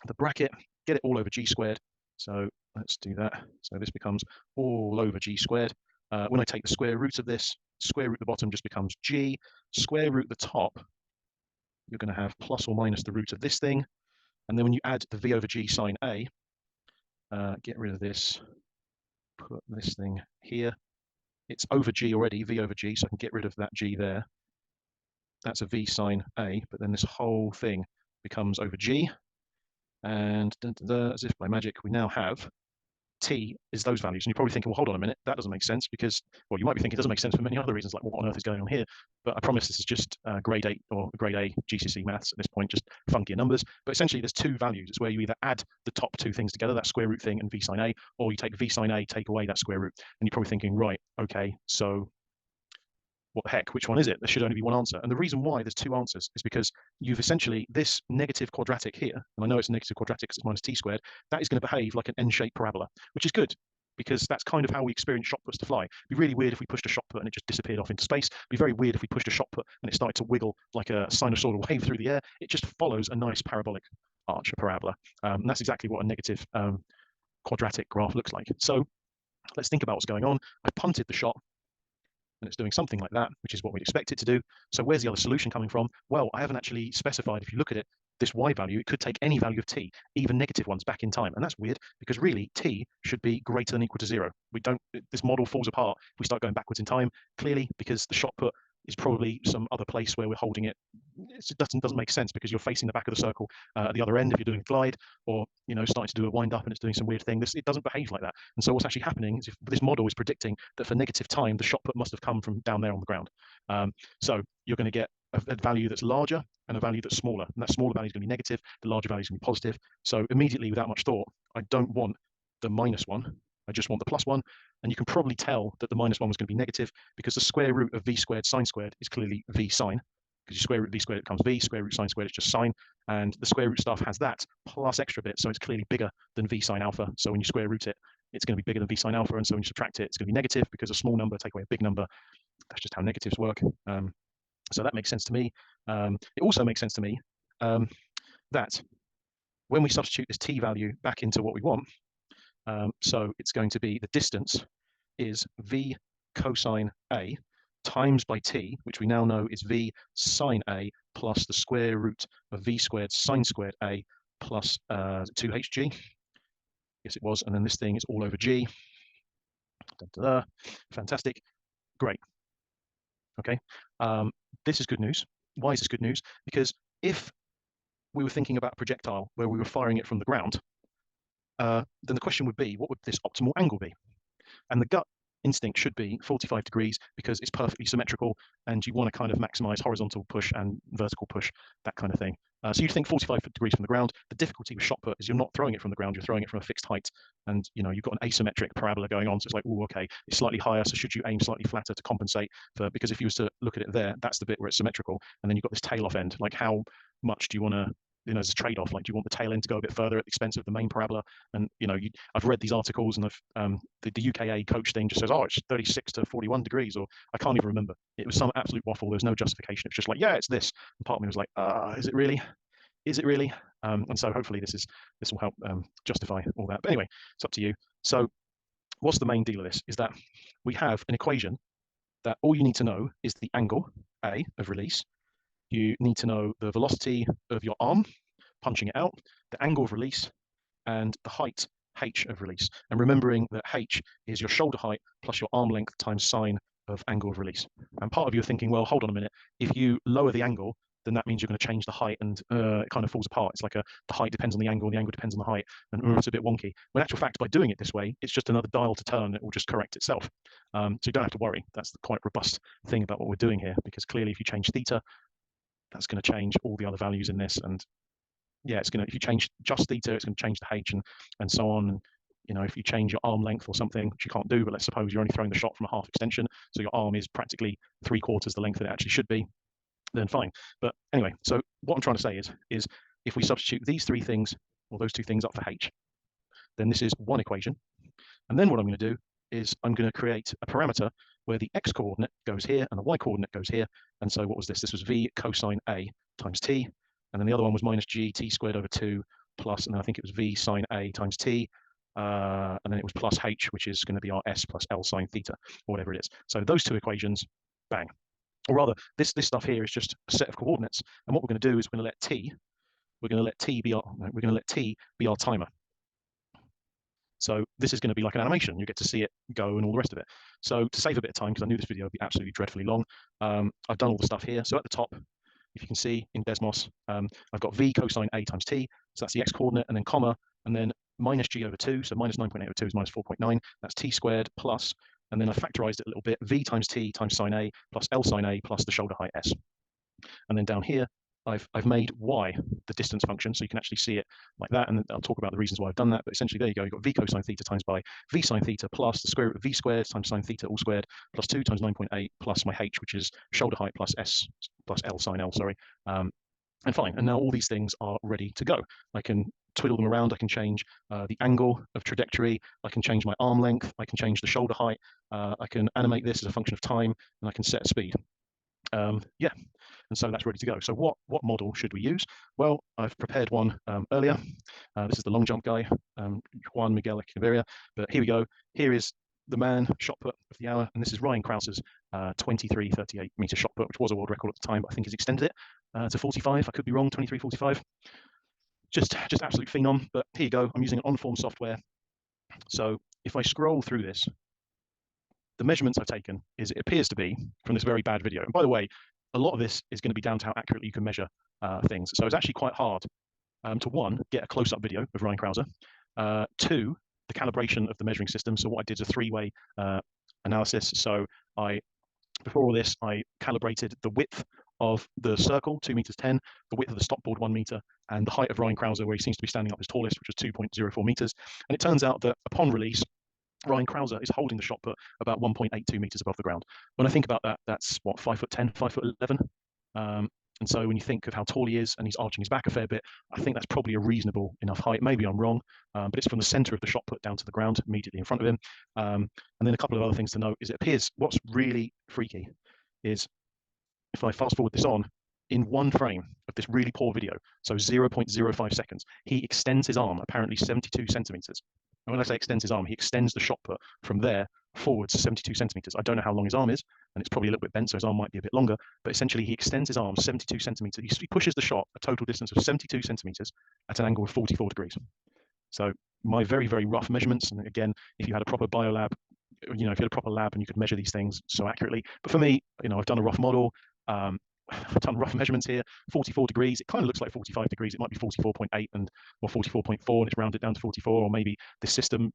the bracket, get it all over g squared. So let's do that. So this becomes all over g squared. When I take the square root of this, square root the bottom just becomes g. Square root the top, you're going to have plus or minus the root of this thing. And then when you add the v over g sine a, get rid of this, put this thing here. It's over g already, v over g, so I can get rid of that g there. That's a v sine a, but then this whole thing becomes over g. And as if by magic, we now have t is those values. And you're probably thinking, well, hold on a minute, that doesn't make sense because, well, you might be thinking it doesn't make sense for many other reasons, like what on earth is going on here? But I promise this is just grade 8 or grade A GCSE maths at this point, just funkier numbers. But essentially, there's two values. It's where you either add the top two things together, that square root thing and v sine a, or you take v sine a, take away that square root. And you're probably thinking, right, okay, so what the heck, which one is it? There should only be one answer. And the reason why there's two answers is because you've essentially, this negative quadratic here, and I know it's a negative quadratic because it's minus t squared, that is going to behave like an n-shaped parabola, which is good, because that's kind of how we experience shot puts to fly. It'd be really weird if we pushed a shot put and it just disappeared off into space. It'd be very weird if we pushed a shot put and it started to wiggle like a sinusoidal wave through the air. It just follows a nice parabolic arch, a parabola. And that's exactly what a negative quadratic graph looks like. So let's think about what's going on. I punted the shot, and it's doing something like that, which is what we'd expect it to do. So where's the other solution coming from? Well, I haven't actually specified. If you look at it, this y value, it could take any value of t, even negative ones, back in time. And that's weird, because really t should be greater than or equal to 0. This model falls apart if we start going backwards in time, clearly, because the shot put is probably some other place where we're holding it. It doesn't make sense, because you're facing the back of the circle at the other end if you're doing a glide, or starting to do a wind up and it's doing some weird thing. It doesn't behave like that. And so what's actually happening is, if this model is predicting that for negative time, the shot put must have come from down there on the ground. So you're going to get a value that's larger and a value that's smaller, and that smaller value is going to be negative, the larger value is going to be positive. So immediately, without much thought, I don't want the minus one, I just want the plus one. And you can probably tell that the minus one was going to be negative, because the square root of v squared sine squared is clearly v sine, because you square root v squared, it becomes v, square root sine squared is just sine, and the square root stuff has that plus extra bit, so it's clearly bigger than v sine alpha. So when you square root it, it's going to be bigger than v sine alpha, and so when you subtract it, it's going to be negative, because a small number take away a big number. That's just how negatives work. So that makes sense to me. It also makes sense to me that when we substitute this t value back into what we want, so it's going to be, the distance is v cosine a times by t, which we now know is v sine a plus the square root of v squared sine squared a plus 2hg. Yes, it was. And then this thing is all over g. Da-da-da. Fantastic. Great. Okay. This is good news. Why is this good news? Because if we were thinking about a projectile where we were firing it from the ground, then the question would be, what would this optimal angle be? And the gut instinct should be 45 degrees, because it's perfectly symmetrical, and you want to kind of maximize horizontal push and vertical push, that kind of thing. So you'd think 45 degrees from the ground. The difficulty with shot put is you're not throwing it from the ground, you're throwing it from a fixed height, and you've got an asymmetric parabola going on. So it's like, oh, okay, it's slightly higher, so should you aim slightly flatter to compensate for, because if you was to look at it there, that's the bit where it's symmetrical, and then you've got this tail off end. Like, how much do you want to, as a trade-off, like, do you want the tail end to go a bit further at the expense of the main parabola? And I've read these articles, and the UKA coach thing just says, oh, it's 36 to 41 degrees, or I can't even remember. It was some absolute waffle. There's no justification. It's just like, yeah, it's this. And part of me was like, is it really? Is it really? And so hopefully this will help justify all that. But anyway, it's up to you. So what's the main deal of this? Is that we have an equation that all you need to know is the angle A of release. You need to know the velocity of your arm punching it out, the angle of release, and the height h of release. And remembering that h is your shoulder height plus your arm length times sine of angle of release. And part of you are thinking, well, hold on a minute. If you lower the angle, then that means you're going to change the height, and it kind of falls apart. It's like the height depends on the angle depends on the height, and it's a bit wonky. When in actual fact, by doing it this way, it's just another dial to turn. It will just correct itself. So you don't have to worry. That's the quite robust thing about what we're doing here, because clearly if you change theta, that's going to change all the other values in this. And yeah, if you change just theta, it's going to change the h and so on. And if you change your arm length or something, which you can't do, but let's suppose you're only throwing the shot from a half extension, so your arm is practically 3/4 the length that it actually should be, then fine. But anyway, so what I'm trying to say is if we substitute these three things, or those two things, up for h, then this is one equation. And then what I'm going to do is I'm going to create a parameter where the x coordinate goes here and the y coordinate goes here. And so what was this? This was v cosine a times t. And then the other one was minus g t squared over 2 plus, and then I think it was v sine a times t. And then it was plus h, which is going to be our s plus l sine theta, or whatever it is. So those two equations, bang. Or rather, this stuff here is just a set of coordinates. And what we're going to do is we're going to let t be our timer. So this is going to be like an animation. You get to see it go and all the rest of it. So to save a bit of time, because I knew this video would be absolutely dreadfully long, I've done all the stuff here. So at the top, if you can see in Desmos, I've got v cosine a times t. So that's the x coordinate, and then comma, and then minus g over 2. So minus 9.8 over 2 is minus 4.9. That's t squared plus, and then I factorized it a little bit, v times t times sine a plus l sine a plus the shoulder height s. And then down here, I've made y the distance function, so you can actually see it like that, and I'll talk about the reasons why I've done that. But essentially, there you go. You've got v cosine theta times by v sine theta plus the square root of v squared times sine theta all squared plus 2 times 9.8 plus my h, which is shoulder height plus s plus L sine L, sorry. And fine. And now all these things are ready to go. I can twiddle them around. I can change the angle of trajectory. I can change my arm length. I can change the shoulder height. I can animate this as a function of time, and I can set speed. Yeah, and so that's ready to go. So what model should we use? Well, I've prepared one earlier. This is the long jump guy, Juan Miguel Echevarria. But here we go. Here is the man shot put of the hour, and this is Ryan Crouser's 23:38 meter shot put, which was a world record at the time, but I think he's extended it to 45. I could be wrong, 23:45. Just absolute phenom. But here you go. I'm using on-form software. So if I scroll through this, the measurements I've taken is it appears to be from this very bad video. And by the way, a lot of this is going to be down to how accurately you can measure things. So it's actually quite hard to, one, get a close-up video of Ryan Crouser, two, the calibration of the measuring system. So what I did is a three-way analysis. So before all this, I calibrated the width of the circle, 2 meters 10, the width of the stopboard 1 meter, and the height of Ryan Crouser, where he seems to be standing up his tallest, which was 2.04 meters. And it turns out that upon release, Ryan Crouser is holding the shot put about 1.82 meters above the ground. When I think about that, that's what, 5'10", 5'11". And so when you think of how tall he is and he's arching his back a fair bit, I think that's probably a reasonable enough height. Maybe I'm wrong, but it's from the center of the shot put down to the ground immediately in front of him. And then a couple of other things to note is it appears what's really freaky is if I fast forward this on, in one frame of this really poor video, so 0.05 seconds, he extends his arm apparently 72 centimeters. And when I say extends his arm, he extends the shot put from there forwards 72 centimeters. I don't know how long his arm is, and it's probably a little bit bent, so his arm might be a bit longer, but essentially he extends his arm 72 centimeters. He pushes the shot a total distance of 72 centimeters at an angle of 44 degrees. So my very, very rough measurements, and again, if you had a proper biolab, if you had a proper lab and you could measure these things so accurately, but for me, I've done a rough model, I've done rough measurements here, 44 degrees. It kind of looks like 45 degrees. It might be 44.8 or 44.4, and it's rounded down to 44, or maybe this system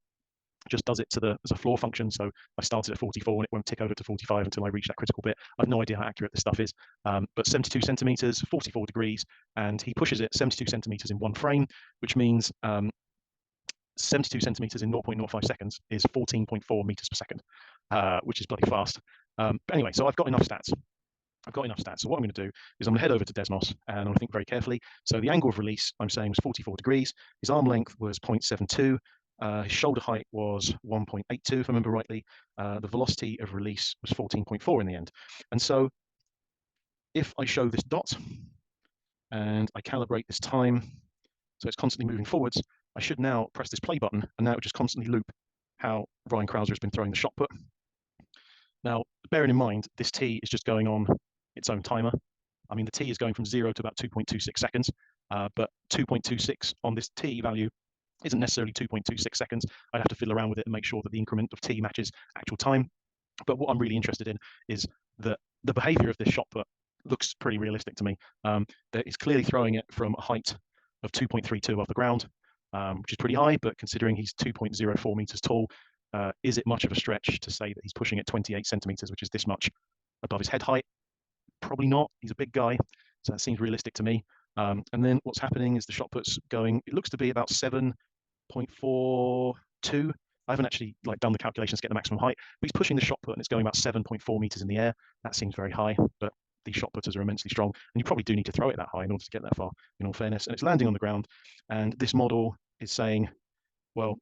just does it as a floor function. So I started at 44 and it won't tick over to 45 until I reach that critical bit. I have no idea how accurate this stuff is, but 72 centimeters, 44 degrees, and he pushes it 72 centimeters in one frame, which means 72 centimeters in 0.05 seconds is 14.4 meters per second, which is bloody fast. But anyway, so I've got enough stats. So what I'm going to do is I'm going to head over to Desmos and I'm going to think very carefully. So the angle of release I'm saying was 44 degrees. His arm length was 0.72. His shoulder height was 1.82, if I remember rightly. The velocity of release was 14.4 in the end. And so if I show this dot and I calibrate this time, so it's constantly moving forwards, I should now press this play button, and now it just constantly loop how Ryan Crouser has been throwing the shot put. Now, bearing in mind, this T is just going on its own timer. I mean, the T is going from 0 to about 2.26 seconds, but 2.26 on this T value isn't necessarily 2.26 seconds. I'd have to fiddle around with it and make sure that the increment of T matches actual time. But what I'm really interested in is that the behavior of this shot put looks pretty realistic to me. That it's clearly throwing it from a height of 2.32 above the ground, which is pretty high, but considering he's 2.04 meters tall, is it much of a stretch to say that he's pushing at 28 centimeters, which is this much above his head height? Probably not. He's a big guy, so that seems realistic to me. And then what's happening is the shot put's going, it looks to be about 7.42. I haven't actually done the calculations to get the maximum height, but he's pushing the shot put and it's going about 7.4 meters in the air. That seems very high, but these shot putters are immensely strong, and you probably do need to throw it that high in order to get that far, in all fairness. And it's landing on the ground, and this model is saying, well,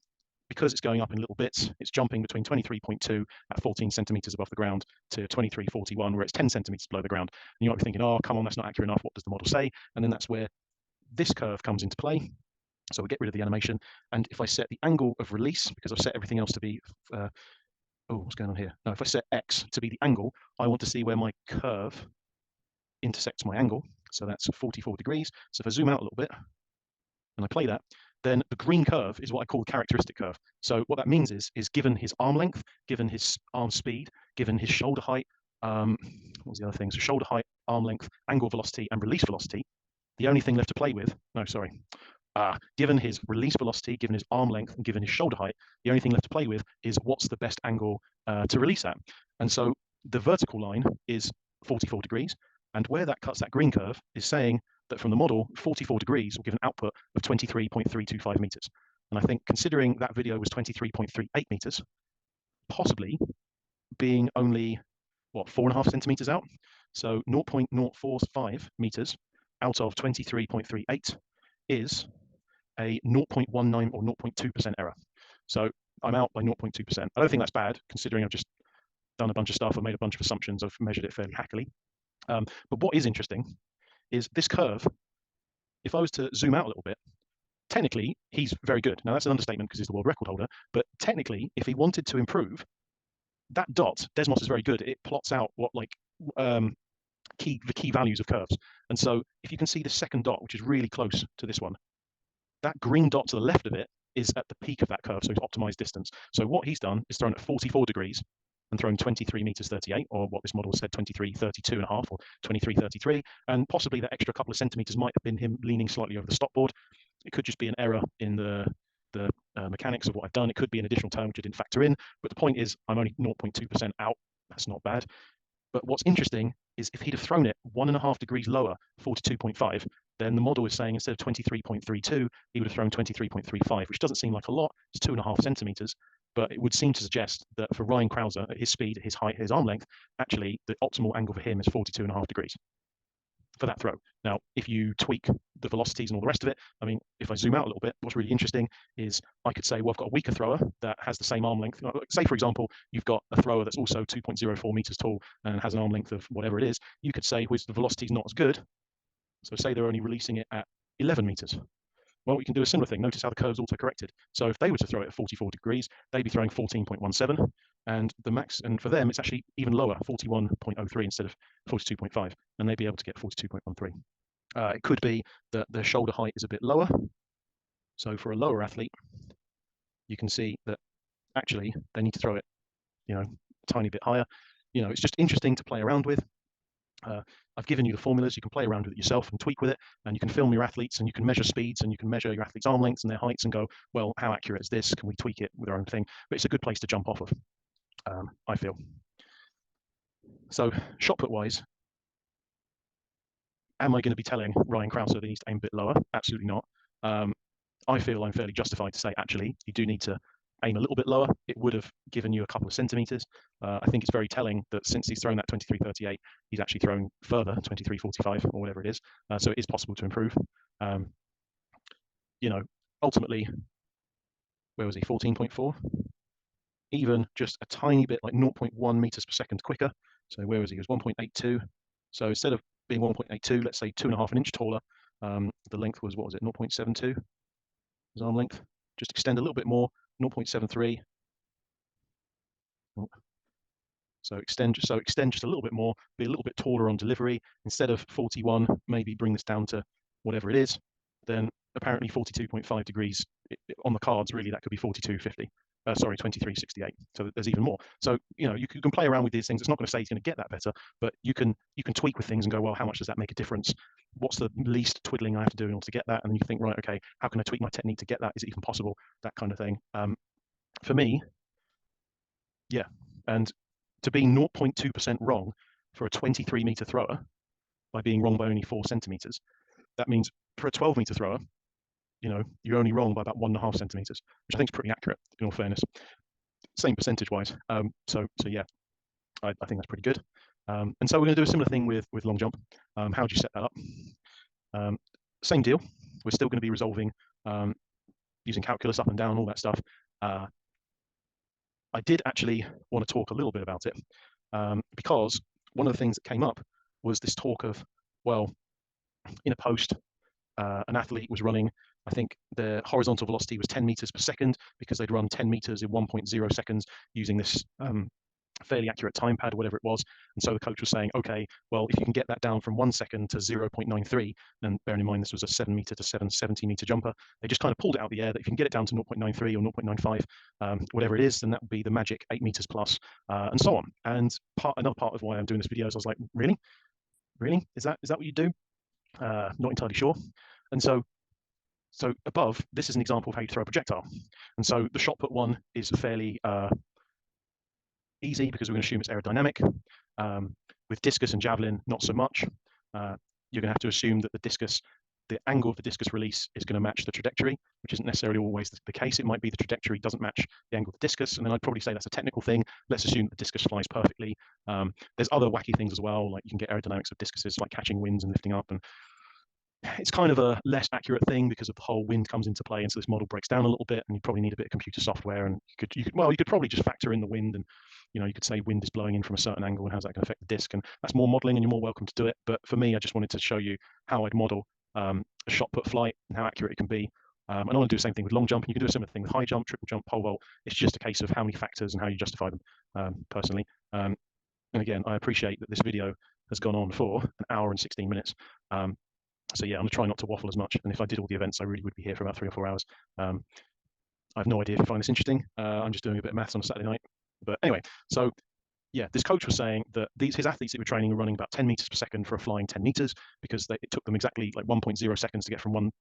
because it's going up in little bits, it's jumping between 23.2 at 14 centimeters above the ground to 23.41, where it's 10 centimeters below the ground. And you might be thinking, oh, come on, that's not accurate enough. What does the model say? And then that's where this curve comes into play. So we'll get rid of the animation. And if I set the angle of release, because I've set everything else to be, what's going on here? No, if I set X to be the angle, I want to see where my curve intersects my angle. So that's 44 degrees. So if I zoom out a little bit and I play that, then the green curve is what I call the characteristic curve. So what that means is given his arm length, given his arm speed, given his shoulder height, what was the other thing? So shoulder height, arm length, angle velocity, and release velocity, the only thing left to play with, given his release velocity, given his arm length, and given his shoulder height, the only thing left to play with is what's the best angle to release at. And so the vertical line is 44 degrees, and where that cuts that green curve is saying that from the model, 44 degrees will give an output of 23.325 meters. And I think considering that video was 23.38 meters, possibly being only, what, 4.5 centimeters out? So 0.045 meters out of 23.38 is a 0.19 or 0.2% error. So I'm out by 0.2%. I don't think that's bad, considering I've just done a bunch of stuff, I've made a bunch of assumptions, I've measured it fairly hackily. But what is interesting is this curve. If I was to zoom out a little bit, technically he's very good. Now that's an understatement because he's the world record holder, but technically if he wanted to improve, that dot, Desmos is very good. It plots out what the key values of curves. And so if you can see the second dot, which is really close to this one, that green dot to the left of it is at the peak of that curve, so it's optimized distance. So what he's done is thrown at 44 degrees and thrown 23 meters 38, or what this model said, 23.32 and a half, or 23.33, and possibly that extra couple of centimeters might have been him leaning slightly over the stop board. It could just be an error in the mechanics of what I've done. It could be an additional term which I didn't factor in, but the point is I'm only 0.2% out. That's not bad. But what's interesting is if he'd have thrown it 1.5 degrees lower, 42.5, then the model is saying instead of 23.32, he would have thrown 23.35, which doesn't seem like a lot. It's 2.5 centimeters, but it would seem to suggest that for Ryan Crouser, at his speed, at his height, his arm length, actually the optimal angle for him is 42.5 degrees for that throw. Now, if you tweak the velocities and all the rest of it, I mean, if I zoom out a little bit, what's really interesting is I could say, well, I've got a weaker thrower that has the same arm length. Say, for example, you've got a thrower that's also 2.04 meters tall and has an arm length of whatever it is. You could say, which the velocity is not as good. So say they're only releasing it at 11 meters. Well, we can do a similar thing. Notice how the curve's auto-corrected. So if they were to throw it at 44 degrees, they'd be throwing 14.17, and the max, and for them, it's actually even lower, 41.03 instead of 42.5, and they'd be able to get 42.13. It could be that their shoulder height is a bit lower. So for a lower athlete, you can see that actually they need to throw it, a tiny bit higher. It's just interesting to play around with. I've given you the formulas. You can play around with it yourself and tweak with it, and you can film your athletes, and you can measure speeds, and you can measure your athletes' arm lengths and their heights and go, well, how accurate is this? Can we tweak it with our own thing? But it's a good place to jump off of, I feel. So shot put wise, am I going to be telling Ryan Crouser that he needs to aim a bit lower? Absolutely not. I feel I'm fairly justified to say, actually, you do need to aim a little bit lower. It would have given you a couple of centimeters. I think it's very telling that since he's thrown that 23.38, he's actually thrown further, 23.45 or whatever it is. So it is possible to improve. Ultimately, where was he? 14.4. Even just a tiny bit, like 0.1 meters per second quicker. So where was he? He was 1.82. So instead of being 1.82, let's say 2.5 inches taller, the length was, what was it? 0.72. His arm length. Just extend a little bit more, 0.73. So extend just a little bit more, be a little bit taller on delivery. Instead of 41, maybe bring this down to whatever it is. Then apparently 42.5 degrees on the cards, really that could be 42.50. Sorry, 23.68. So there's even more. So you can play around with these things. It's not going to say he's going to get that better, but you can tweak with things and go, well, how much does that make a difference? What's the least twiddling I have to do in order to get that? And then you think, right, okay, how can I tweak my technique to get that? Is it even possible? That kind of thing. For me, yeah. And to be 0.2% wrong for a 23-meter thrower by being wrong by only 4 centimeters, that means for a 12-meter thrower, you're only wrong by about 1.5 centimeters, which I think is pretty accurate in all fairness. Same percentage-wise. So yeah, I think that's pretty good. And so we're going to do a similar thing with long jump. How do you set that up? Same deal. We're still going to be resolving using calculus up and down, all that stuff. I did actually want to talk a little bit about it because one of the things that came up was this talk of, well, in a post, an athlete was running, I think their horizontal velocity was 10 meters per second because they'd run 10 meters in 1.0 seconds using this fairly accurate time pad, whatever it was. And so the coach was saying, okay, well, if you can get that down from 1 second to 0.93, and bearing in mind this was a 7 meter to 770 meter jumper, they just kind of pulled it out of the air that if you can get it down to 0.93 or 0.95, whatever it is, then that would be the magic 8 meters plus, and so on. And another part of why I'm doing this video is I was like, really? Is that what you do? Not entirely sure. And so above, this is an example of how you throw a projectile. And so the shot put one is fairly easy because we're going to assume it's aerodynamic. With discus and javelin, not so much. you're going to have to assume that the angle of the discus release is going to match the trajectory, which isn't necessarily always the case. It might be the trajectory doesn't match the angle of the discus, and then I'd probably say that's a technical thing. Let's assume the discus flies perfectly. There's other wacky things as well, like you can get aerodynamics of discuses, like catching winds and lifting up, and it's kind of a less accurate thing because of the whole wind comes into play, and so this model breaks down a little bit, and you probably need a bit of computer software, and you could probably just factor in the wind, and you could say wind is blowing in from a certain angle and how's that going to affect the disc, and that's more modeling, and you're more welcome to do it. But for me, I just wanted to show you how I'd model a shot put flight and how accurate it can be. And I want to do the same thing with long jump, and you can do a similar thing with high jump, triple jump, pole vault. It's just a case of how many factors and how you justify them, personally. And again, I appreciate that this video has gone on for an hour and 16 minutes. So yeah, I'm gonna try not to waffle as much. And if I did all the events, I really would be here for about 3 or 4 hours. I have no idea if you find this interesting. I'm just doing a bit of maths on a Saturday night. But anyway, so yeah, this coach was saying that his athletes that were training were running about 10 meters per second for a flying 10 meters because it took them exactly like 1.0 seconds to get from one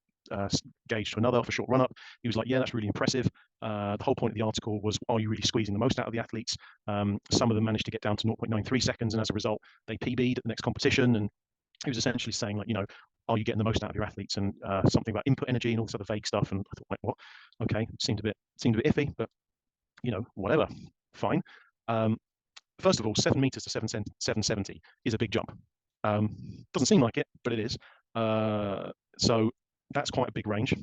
gauge to another for a short run up. He was like, yeah, that's really impressive. The whole point of the article was, are you really squeezing the most out of the athletes? Some of them managed to get down to 0.93 seconds, and as a result, they PB'd at the next competition. And he was essentially saying, like, are you getting the most out of your athletes? And something about input energy and all this other vague stuff. And I thought, like, what? Okay, seemed a bit iffy, but whatever, fine. First of all, 7 meters to 770 is a big jump. Doesn't seem like it, but it is. So that's quite a big range.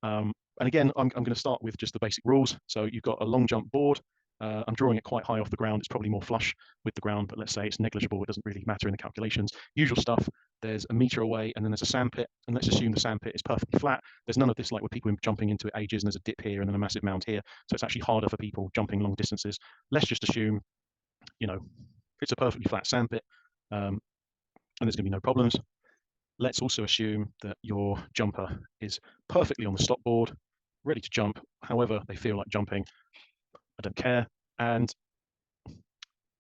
And again, I'm going to start with just the basic rules. So you've got a long jump board. I'm drawing it quite high off the ground. It's probably more flush with the ground, but let's say it's negligible. It doesn't really matter in the calculations. Usual stuff. There's a meter away, and then there's a sandpit. And let's assume the sandpit is perfectly flat. There's none of this like where people are jumping into it ages, and there's a dip here and then a massive mound here. So it's actually harder for people jumping long distances. Let's just assume, it's a perfectly flat sandpit, and there's going to be no problems. Let's also assume that your jumper is perfectly on the stop board, ready to jump however they feel like jumping. I don't care. And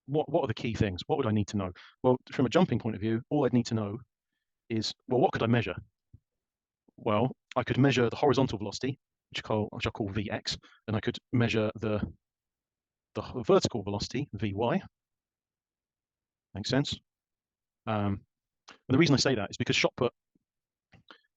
what are the key things? What would I need to know? Well, from a jumping point of view, all I'd need to know is, well, what could I measure? Well, I could measure the horizontal velocity, which I call Vx, and I could measure the vertical velocity, Vy. Makes sense? And the reason I say that is because shot put,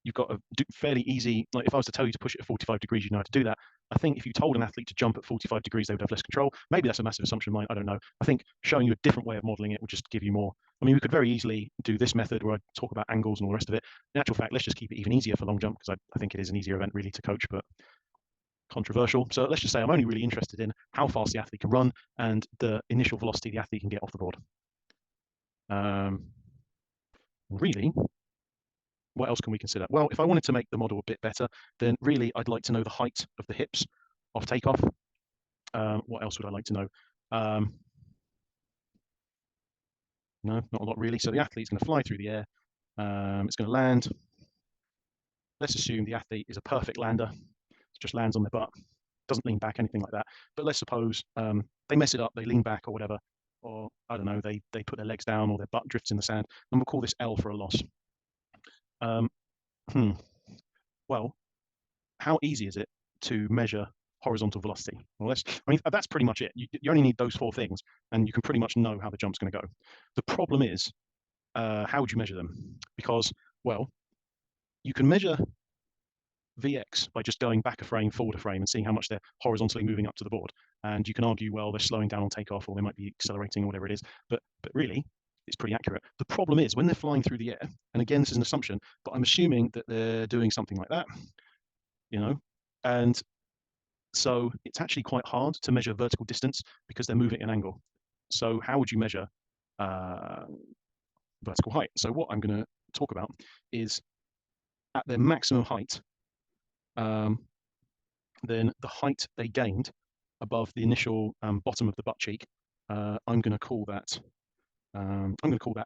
you've got a fairly easy, like if I was to tell you to push it at 45 degrees, you know how to do that. I think if you told an athlete to jump at 45 degrees, they would have less control. Maybe that's a massive assumption of mine, I don't know. I think showing you a different way of modeling it would just give you more. I mean, we could very easily do this method where I talk about angles and all the rest of it. In actual fact, let's just keep it even easier for long jump because I think it is an easier event really to coach, but controversial. So let's just say I'm only really interested in how fast the athlete can run and the initial velocity the athlete can get off the board. Really, what else can we consider? Well, if I wanted to make the model a bit better, then really I'd like to know the height of the hips off takeoff. What else would I like to know? No, not a lot really. So the athlete's going to fly through the air. It's going to land. Let's assume the athlete is a perfect lander. It just lands on their butt, doesn't lean back, anything like that. But let's suppose they mess it up, they lean back or whatever, or I don't know, they put their legs down or their butt drifts in the sand, and we'll call this L for a loss. Well, how easy is it to measure horizontal velocity? Well, that's pretty much it. You only need those 4 things, and you can pretty much know how the jump's going to go. The problem is, how would you measure them? Because, well, you can measure Vx by just going back a frame, forward a frame, and seeing how much they're horizontally moving up to the board. And you can argue, well, they're slowing down on takeoff, or they might be accelerating, or whatever it is. But really, it's pretty accurate. The problem is when they're flying through the air, and again, this is an assumption, but I'm assuming that they're doing something like that, and so it's actually quite hard to measure vertical distance because they're moving at an angle. So how would you measure vertical height? So what I'm going to talk about is at their maximum height, then the height they gained above the initial bottom of the butt cheek, I'm going to call that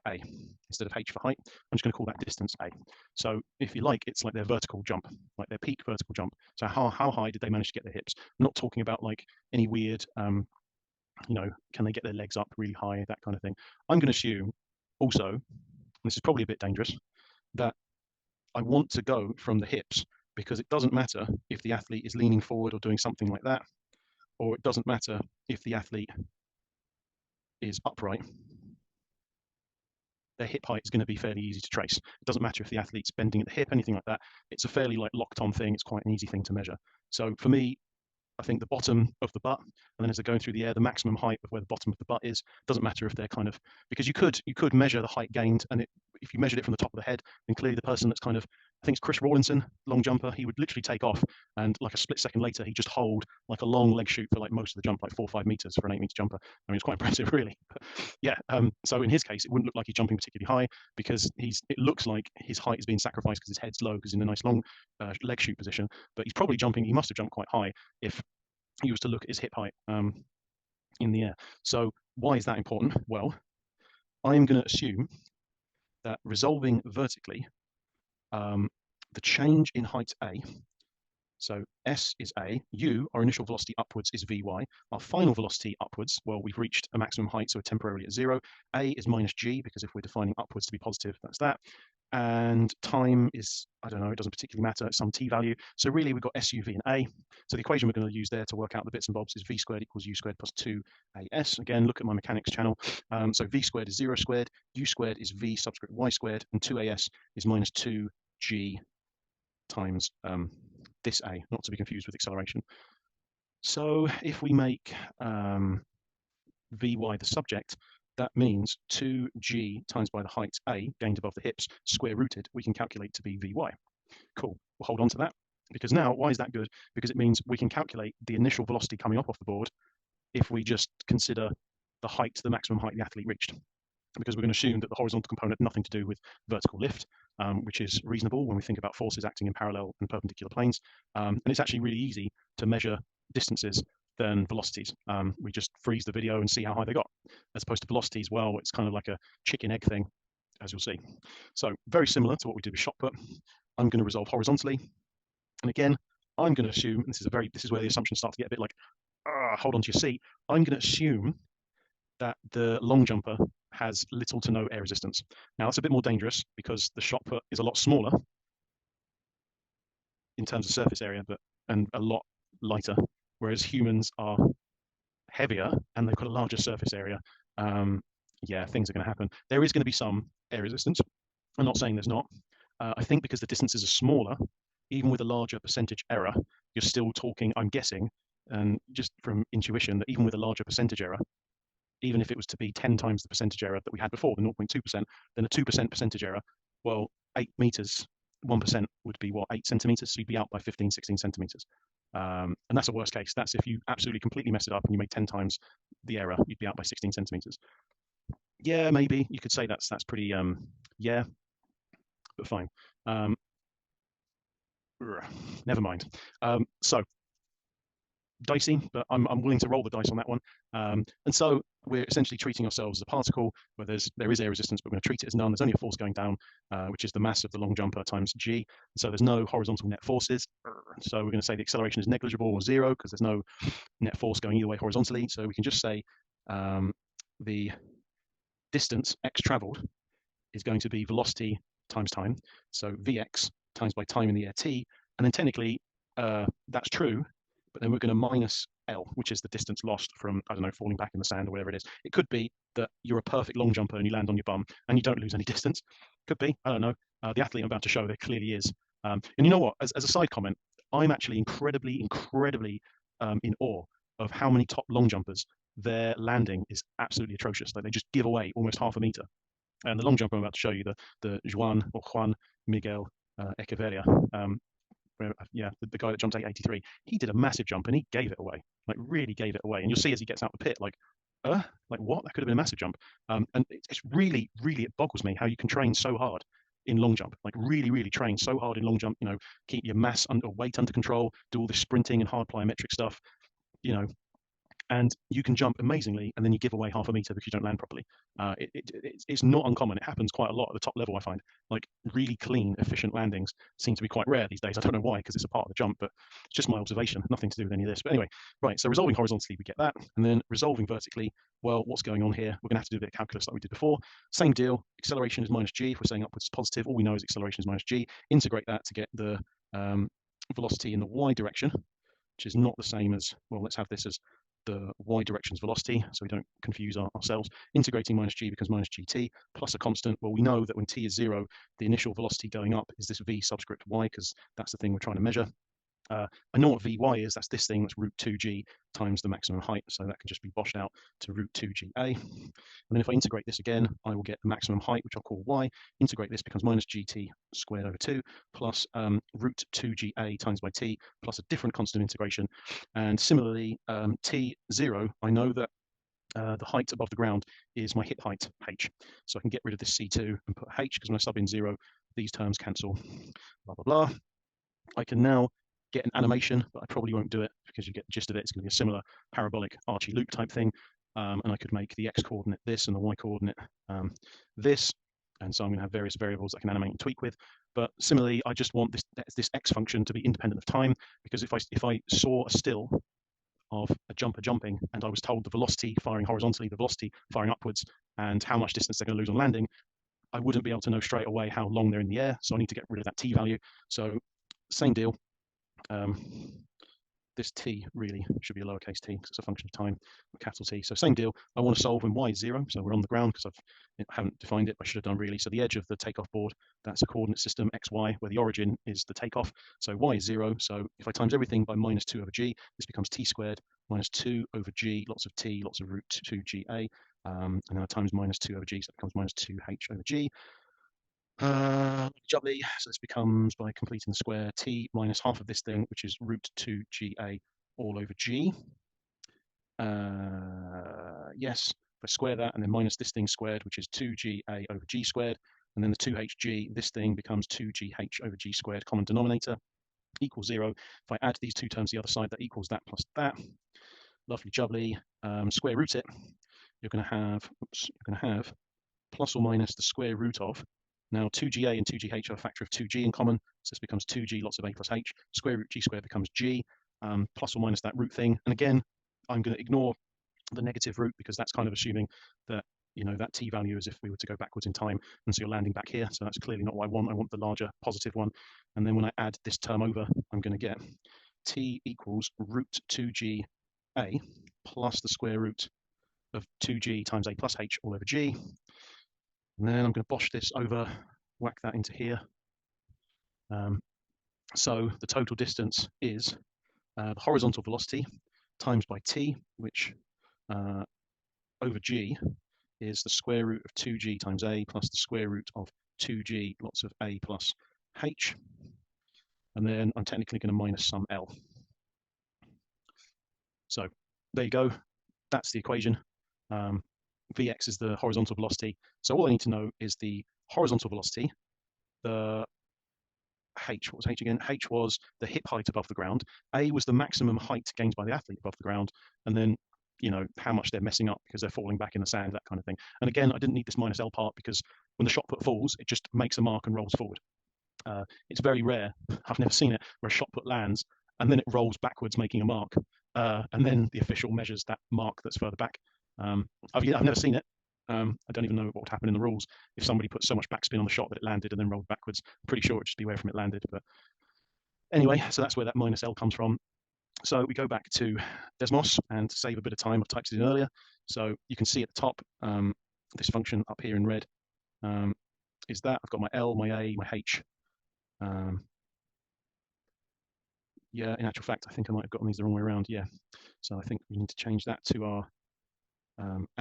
A instead of H for height. I'm just going to call that distance A. So if you like, it's like their vertical jump, like their peak vertical jump. So how high did they manage to get their hips? I'm not talking about like any weird, can they get their legs up really high, that kind of thing. I'm going to assume also, and this is probably a bit dangerous, that I want to go from the hips because it doesn't matter if the athlete is leaning forward or doing something like that, or it doesn't matter if the athlete is upright. their hip height is going to be fairly easy to trace. It doesn't matter if the athlete's bending at the hip, anything like that. It's a fairly like locked on thing. It's quite an easy thing to measure. So for me, I think the bottom of the butt, and then as they're going through the air, the maximum height of where the bottom of the butt is, doesn't matter if they're kind of, because you could measure the height gained, and if you measured it from the top of the head, then clearly the person that's kind of, I think it's Chris Rawlinson, long jumper, he would literally take off, and like a split second later, he'd just hold like a long leg shoot for like most of the jump, like 4 or 5 meters for an 8-meter jumper. I mean, it's quite impressive, really. But yeah, so in his case, it wouldn't look like he's jumping particularly high because it looks like his height is being sacrificed because his head's low because he's in a nice long leg shoot position, but he's probably jumping, he must have jumped quite high if he was to look at his hip height in the air. So why is that important? Well, I'm going to assume that resolving vertically, the change in height A, so S is A, U, our initial velocity upwards is Vy, our final velocity upwards, well, we've reached a maximum height, so we're temporarily at 0. A is minus G, because if we're defining upwards to be positive, that's that. And time is, I don't know, it doesn't particularly matter, it's some t value. So really we've got SUV and A. So the equation we're going to use there to work out the bits and bobs is V squared equals U squared plus 2AS. Again, look at my mechanics channel. So V squared is 0 squared, U squared is V subscript Y squared, and 2AS is minus 2G times this A, not to be confused with acceleration. So if we make Vy the subject, that means 2G times by the height A, gained above the hips, square rooted, we can calculate to be Vy. Cool, we'll hold on to that, because now, why is that good? Because it means we can calculate the initial velocity coming up off the board if we just consider the height, the maximum height the athlete reached. Because we're going to assume that the horizontal component had nothing to do with vertical lift, which is reasonable when we think about forces acting in parallel and perpendicular planes. And it's actually really easy to measure distances than velocities. We just freeze the video and see how high they got. As opposed to velocities, well, it's kind of like a chicken egg thing, as you'll see. So very similar to what we did with shot put. I'm going to resolve horizontally. And again, I'm going to assume, and this is where the assumptions start to get a bit like, hold on to your seat. I'm going to assume that the long jumper has little to no air resistance. Now that's a bit more dangerous because the shot put is a lot smaller in terms of surface area, and a lot lighter, whereas humans are heavier and they've got a larger surface area. Yeah, things are going to happen. There is going to be some air resistance. I'm not saying there's not. I think because the distances are smaller, even with a larger percentage error, you're still talking, I'm guessing, and just from intuition, that even with a larger percentage error, even if it was to be 10 times the percentage error that we had before, the 0.2%, then a 2% percentage error, well, 8 meters, 1% would be what, 8 centimeters? So you'd be out by 15, 16 centimeters. And that's a worst case. That's if you absolutely completely mess it up and you made 10 times the error, you'd be out by 16 centimeters. Yeah, maybe you could say that's pretty, yeah, but fine. Never mind. So dicey, but I'm willing to roll the dice on that one. And so we're essentially treating ourselves as a particle where there is air resistance, but we're going to treat it as none. There's only a force going down, which is the mass of the long jumper times G. And so there's no horizontal net forces. So we're going to say the acceleration is negligible or 0 because there's no net force going either way horizontally. So we can just say the distance x traveled is going to be velocity times time. So Vx times by time in the air t. And then technically that's true, but then we're going to minus L, which is the distance lost from, I don't know, falling back in the sand or whatever it is. It could be that you're a perfect long jumper and you land on your bum and you don't lose any distance. Could be, I don't know. The athlete I'm about to show, there clearly is. And you know what, as a side comment, I'm actually incredibly in awe of how many top long jumpers, their landing is absolutely atrocious. Like they just give away almost half a meter. And the long jumper I'm about to show you, the Juan Miguel Echevarria, yeah, the guy that jumped 883, he did a massive jump and he gave it away, like really gave it away. And you'll see as he gets out the pit, like what? That could have been a massive jump. And it's really, it boggles me how you can train so hard in long jump, like really train so hard in long jump, you know, keep your mass under weight under control, do all this sprinting and hard plyometric stuff, you know, and you can jump amazingly and then you give away half a meter because you don't land properly. It's not uncommon. It happens quite a lot at the top level, I find. Like really clean, efficient landings seem to be quite rare these days. I don't know why, because it's a part of the jump, but it's just my observation, nothing to do with any of this. But anyway, right, so resolving horizontally, we get that. And then resolving vertically, well, what's going on here? We're going to have to do a bit of calculus like we did before. Same deal, acceleration is minus g. If we're saying upwards is positive, all we know is acceleration is minus g. Integrate that to get the velocity in the y direction, which is not the same as, well, let's have this as the y direction's velocity, so we don't confuse ourselves. Integrating minus g becomes minus gt plus a constant. Well, we know that when t is 0, the initial velocity going up is this v subscript y, because that's the thing we're trying to measure. I know what Vy is. That's this thing. That's root 2g times the maximum height. So that can just be boshed out to root 2ga. And then if I integrate this again, I will get the maximum height, which I'll call y. Integrate this becomes minus gt squared over 2 plus root 2ga times by t plus a different constant integration. And similarly, t0, I know that the height above the ground is my hip height, h. So I can get rid of this c2 and put h, because when I sub in 0, these terms cancel, blah, blah, blah. I can now get an animation, but I probably won't do it because you get the gist of it. It's going to be a similar parabolic Archie loop type thing. And I could make the x coordinate this and the y coordinate this. And so I'm going to have various variables I can animate and tweak with. But similarly, I just want this x function to be independent of time, because if I saw a still of a jumper jumping and I was told the velocity firing horizontally, the velocity firing upwards, and how much distance they're going to lose on landing, I wouldn't be able to know straight away how long they're in the air. So I need to get rid of that t value. So same deal. This t really should be a lowercase t because it's a function of time, a capital T. So same deal. I want to solve when y is 0. So we're on the ground because I haven't defined it. I should have done really. So the edge of the takeoff board, that's a coordinate system x, y, where the origin is the takeoff. So y is 0. So if I times everything by minus 2 over g, this becomes t squared minus 2 over g, lots of t, lots of root 2ga. And then I times minus 2 over g, so it becomes minus 2h over g. Jubbly, so this becomes, by completing the square, t minus half of this thing, which is root 2ga all over g. Yes, if I square that and then minus this thing squared, which is 2ga over g squared, and then the 2hg, this thing becomes 2gh over g squared, common denominator, equals 0. If I add these two terms to the other side, that equals that plus that. Lovely jubbly. Square root it. You're going to have plus or minus the square root of. Now 2ga and 2gh are a factor of 2g in common, so this becomes 2g lots of a plus h. Square root g squared becomes g, plus or minus that root thing. And again, I'm going to ignore the negative root because that's kind of assuming that, you know, that t value is if we were to go backwards in time, and so you're landing back here. So that's clearly not what I want. I want the larger positive one. And then when I add this term over, I'm going to get t equals root 2ga plus the square root of 2g times a plus h all over g. And then I'm going to bosh this over, whack that into here. So the total distance is the horizontal velocity times by t, which over g is the square root of 2g times a plus the square root of 2g lots of a plus h. And then I'm technically going to minus some L. So there you go. That's the equation. Vx is the horizontal velocity. So all I need to know is the horizontal velocity. The h, what was h again? H was the hip height above the ground. A was the maximum height gained by the athlete above the ground. And then, you know, how much they're messing up because they're falling back in the sand, that kind of thing. And again, I didn't need this minus L part because when the shot put falls, it just makes a mark and rolls forward. It's very rare, I've never seen it, where a shot put lands and then it rolls backwards, making a mark. And then the official measures that mark that's further back. I've never seen it. I don't even know what would happen in the rules if somebody put so much backspin on the shot that it landed and then rolled backwards. I'm pretty sure it'd just be where from it landed. But anyway, so that's where that minus L comes from. So we go back to Desmos, and to save a bit of time, I've typed it in earlier. So you can see at the top, this function up here in red is that. I've got my L, my A, my H. Yeah, in actual fact, I think I might have gotten these the wrong way around. Yeah, so I think we need to change that to our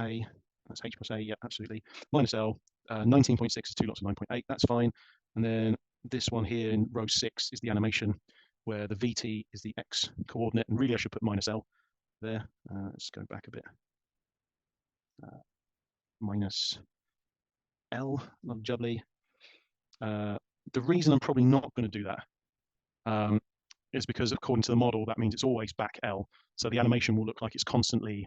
A. That's H plus A. Yeah, absolutely. Minus L. 19.6 is 2 lots of 9.8. That's fine. And then this one here in row 6 is the animation where the VT is the X coordinate. And really, I should put minus L there. Let's go back a bit. Minus L, not jubbly. The reason I'm probably not going to do that is because according to the model, that means it's always back L. So the animation will look like it's constantly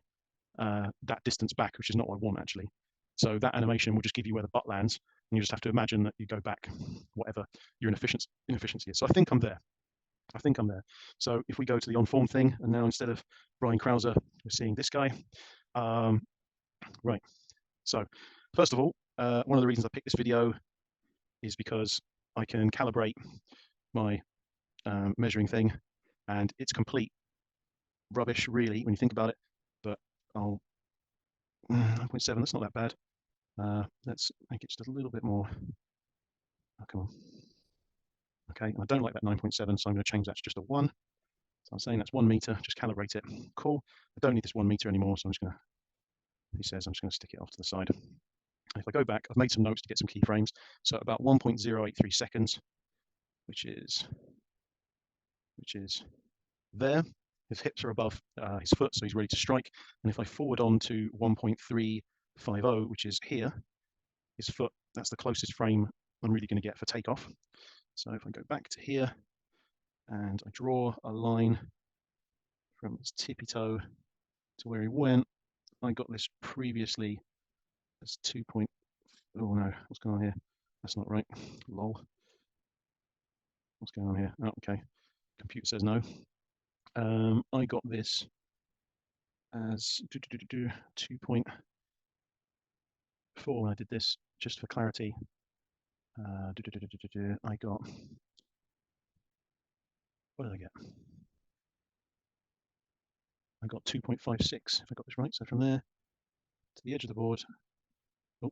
that distance back, which is not what I want actually. So that animation will just give you where the butt lands, and you just have to imagine that you go back whatever your inefficiency is. So I think I'm there. I think I'm there. So if we go to the on-form thing, and now instead of Brian Crouser, we're seeing this guy. Right. So first of all, one of the reasons I picked this video is because I can calibrate my measuring thing, and it's complete rubbish really when you think about it. I'll 9.7. That's not that bad. Let's make it just a little bit more. Oh, come on. Okay, and I don't like that 9.7, so I'm going to change that to just a 1. So I'm saying that's 1 meter. Just calibrate it. Cool. I don't need this 1 meter anymore, so I'm just going to. He says I'm just going to stick it off to the side. And if I go back, I've made some notes to get some keyframes. So about 1.083 seconds, which is there. His hips are above his foot, so he's ready to strike. And if I forward on to 1.350, which is here, his foot, that's the closest frame I'm really going to get for takeoff. So if I go back to here and I draw a line from his tippy toe to where he went, I got this previously as 2. Oh no, what's going on here? That's not right. Lol. What's going on here? Oh, okay. Computer says no. I got this as 2.4 when I did this, just for clarity. I got, what did I get? I got 2.56, if I got this right. So from there to the edge of the board, oh,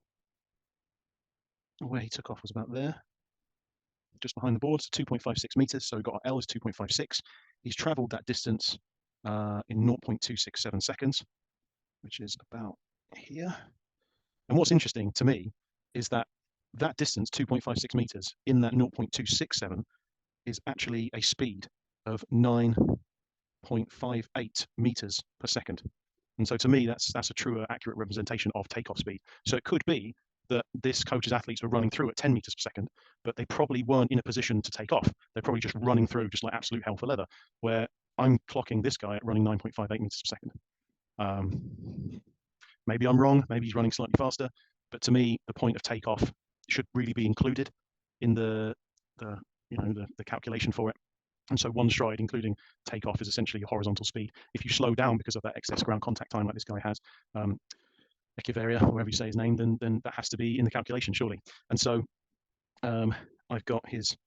where he took off was about there, just behind the board, so 2.56 meters. So we got our L is 2.56. He's traveled that distance in 0.267 seconds, which is about here. And what's interesting to me is that that distance, 2.56 meters, in that 0.267 is actually a speed of 9.58 meters per second. And so to me, that's a truer, accurate representation of takeoff speed. So it could be that this coach's athletes were running through at 10 meters per second, but they probably weren't in a position to take off. They're probably just running through just like absolute hell for leather, where I'm clocking this guy at running 9.58 meters per second. Maybe I'm wrong, maybe he's running slightly faster, but to me, the point of takeoff should really be included in the calculation for it. And so one stride, including takeoff, is essentially your horizontal speed. If you slow down because of that excess ground contact time like this guy has, Echevarria, whoever you say his name, then that has to be in the calculation, surely. And so I've got his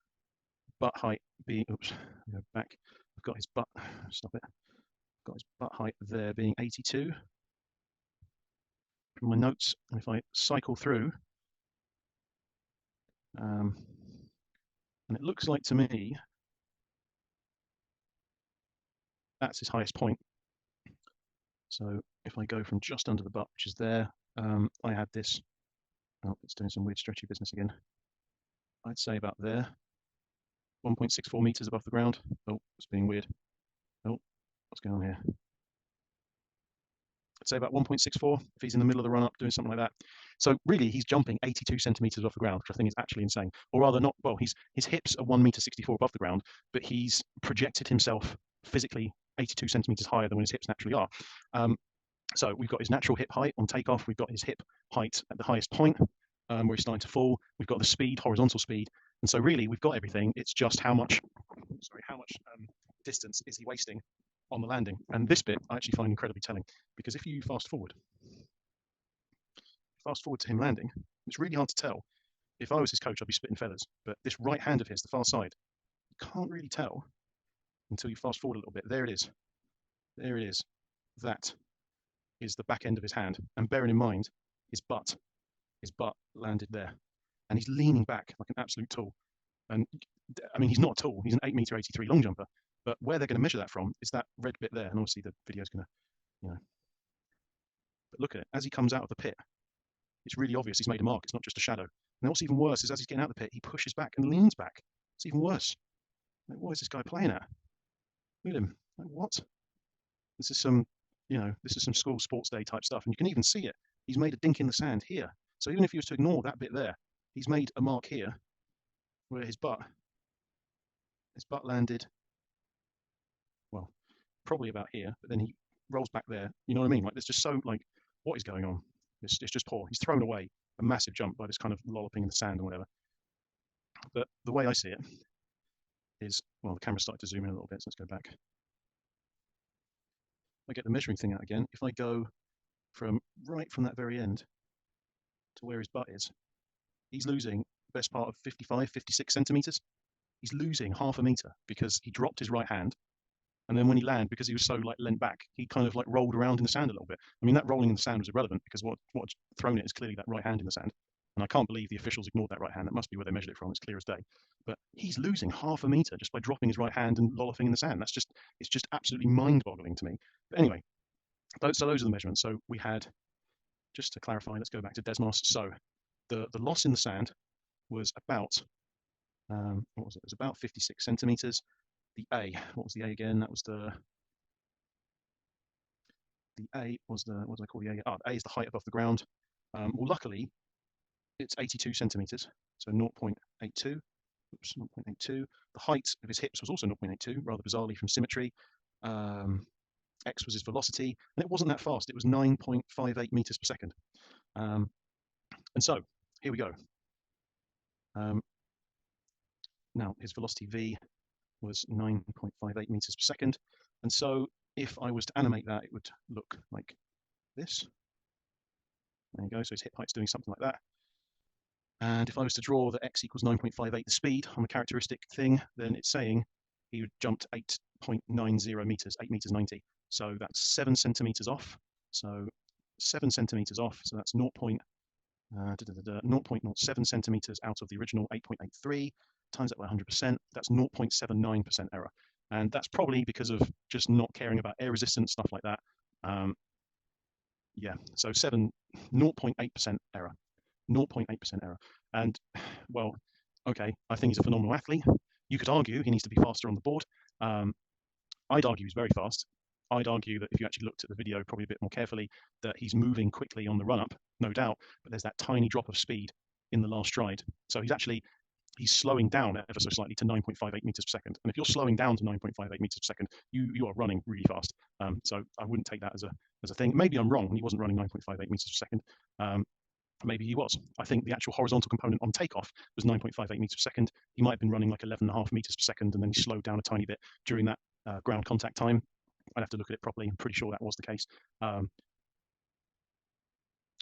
butt height being, oops, go back. I've got his butt, stop it. I've got his butt height there being 82 from my notes. And if I cycle through, and it looks like to me, that's his highest point. So if I go from just under the butt, which is there, I had this, oh, it's doing some weird stretchy business again. I'd say about there, 1.64 meters above the ground. Oh, it's being weird. Oh, what's going on here? I'd say about 1.64 if he's in the middle of the run up doing something like that. So really, he's jumping 82 centimeters off the ground, which I think is actually insane. Or rather, not, well, his hips are 1.64 meter above the ground, but he's projected himself physically 82 centimeters higher than when his hips naturally are. So we've got his natural hip height on takeoff. We've got his hip height at the highest point where he's starting to fall. We've got the speed, horizontal speed. And so really, we've got everything. It's just how much distance is he wasting on the landing. And this bit I actually find incredibly telling, because if you fast forward to him landing, it's really hard to tell. If I was his coach, I'd be spitting feathers. But this right hand of his, the far side, you can't really tell until you fast forward a little bit. There it is. There it is. That is the back end of his hand. And bearing in mind, his butt landed there. And he's leaning back like an absolute tool. And I mean, he's not tall. He's an 8.83 meter long jumper. But where they're going to measure that from is that red bit there. And obviously the video's going to, but look at it. As he comes out of the pit, it's really obvious he's made a mark. It's not just a shadow. And what's even worse is as he's getting out of the pit, he pushes back and leans back. It's even worse. Like, what is this guy playing at? Look at him. Like, what? This is some school sports day type stuff. And you can even see it. He's made a dink in the sand here. So even if he was to ignore that bit there, he's made a mark here where his butt landed, well, probably about here, but then he rolls back there. You know what I mean? Like, there's just so, like, what is going on? It's just poor. He's thrown away a massive jump by this kind of lolloping in the sand or whatever. But the way I see it is, well, the camera started to zoom in a little bit, so let's go back. I get the measuring thing out again. If I go from that very end to where his butt is, he's losing the best part of 55, 56 centimeters. He's losing half a meter because he dropped his right hand And then when he landed, because he was so like leant back, he kind of like rolled around in the sand a little bit. I mean, that rolling in the sand was irrelevant because what had thrown it is clearly that right hand in the sand. And I can't believe the officials ignored that right hand. That must be where they measured it from. It's clear as day. But he's losing half a meter just by dropping his right hand and lolloping in the sand. It's just absolutely mind-boggling to me. But anyway, so those are the measurements. So we had, just to clarify, let's go back to Desmos. So the loss in the sand was about, what was it? It was about 56 centimeters. The A, what was the A again? That was the A was the, what do I call the A? Oh, A is the height above the ground. Well, luckily, it's 82 centimeters, so 0.82. Oops, 0.82. The height of his hips was also 0.82, rather bizarrely from symmetry. X was his velocity, and it wasn't that fast. It was 9.58 meters per second. And so here we go. Now his velocity V was 9.58 meters per second. And so if I was to animate that, it would look like this. There you go. So his hip height's doing something like that. And if I was to draw that x equals 9.58 the speed on the characteristic thing, then it's saying he would jumped 8.90 meters, 8 meters 90. So that's 7 centimeters off. So 7 centimeters off. So that's 0.07 centimeters out of the original 8.83. Times that by 100%. That's 0.79% error. And that's probably because of just not caring about air resistance, stuff like that. Yeah, so 0.8% error. 0.8% error. And, well, okay, I think he's a phenomenal athlete. You could argue he needs to be faster on the board. I'd argue he's very fast. I'd argue that if you actually looked at the video probably a bit more carefully, that he's moving quickly on the run-up, no doubt, but there's that tiny drop of speed in the last stride. So he's slowing down ever so slightly to 9.58 meters per second. And if you're slowing down to 9.58 meters per second, you are running really fast. So I wouldn't take that as a thing. Maybe I'm wrong. He wasn't running 9.58 meters per second. Maybe he was. I think the actual horizontal component on takeoff was 9.58 meters per second. He might have been running like 11.5 meters per second, and then he slowed down a tiny bit during that ground contact time. I'd have to look at it properly. I'm pretty sure that was the case.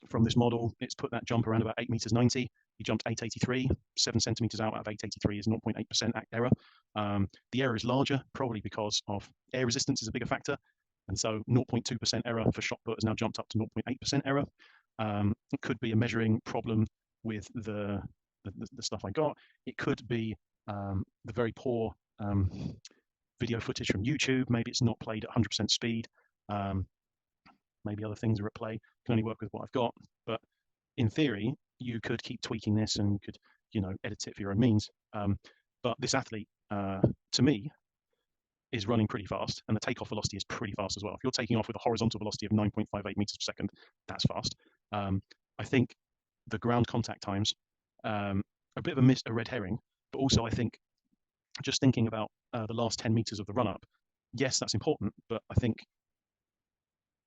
From this model, it's put that jump around about 8 meters 90. He jumped 883, 7 centimeters out of 883 is 0.8% error. The error is larger, probably because of air resistance is a bigger factor. And so 0.2% error for shot put has now jumped up to 0.8% error. It could be a measuring problem with the stuff I got. It could be the very poor video footage from YouTube. Maybe it's not played at 100% speed. Maybe other things are at play. I can only work with what I've got. But in theory, you could keep tweaking this and you could, edit it for your own means. But this athlete, to me, is running pretty fast, and the takeoff velocity is pretty fast as well. If you're taking off with a horizontal velocity of 9.58 meters per second, that's fast. I think the ground contact times, a bit of a red herring, but also I think just thinking about the last 10 meters of the run-up, yes, that's important, but I think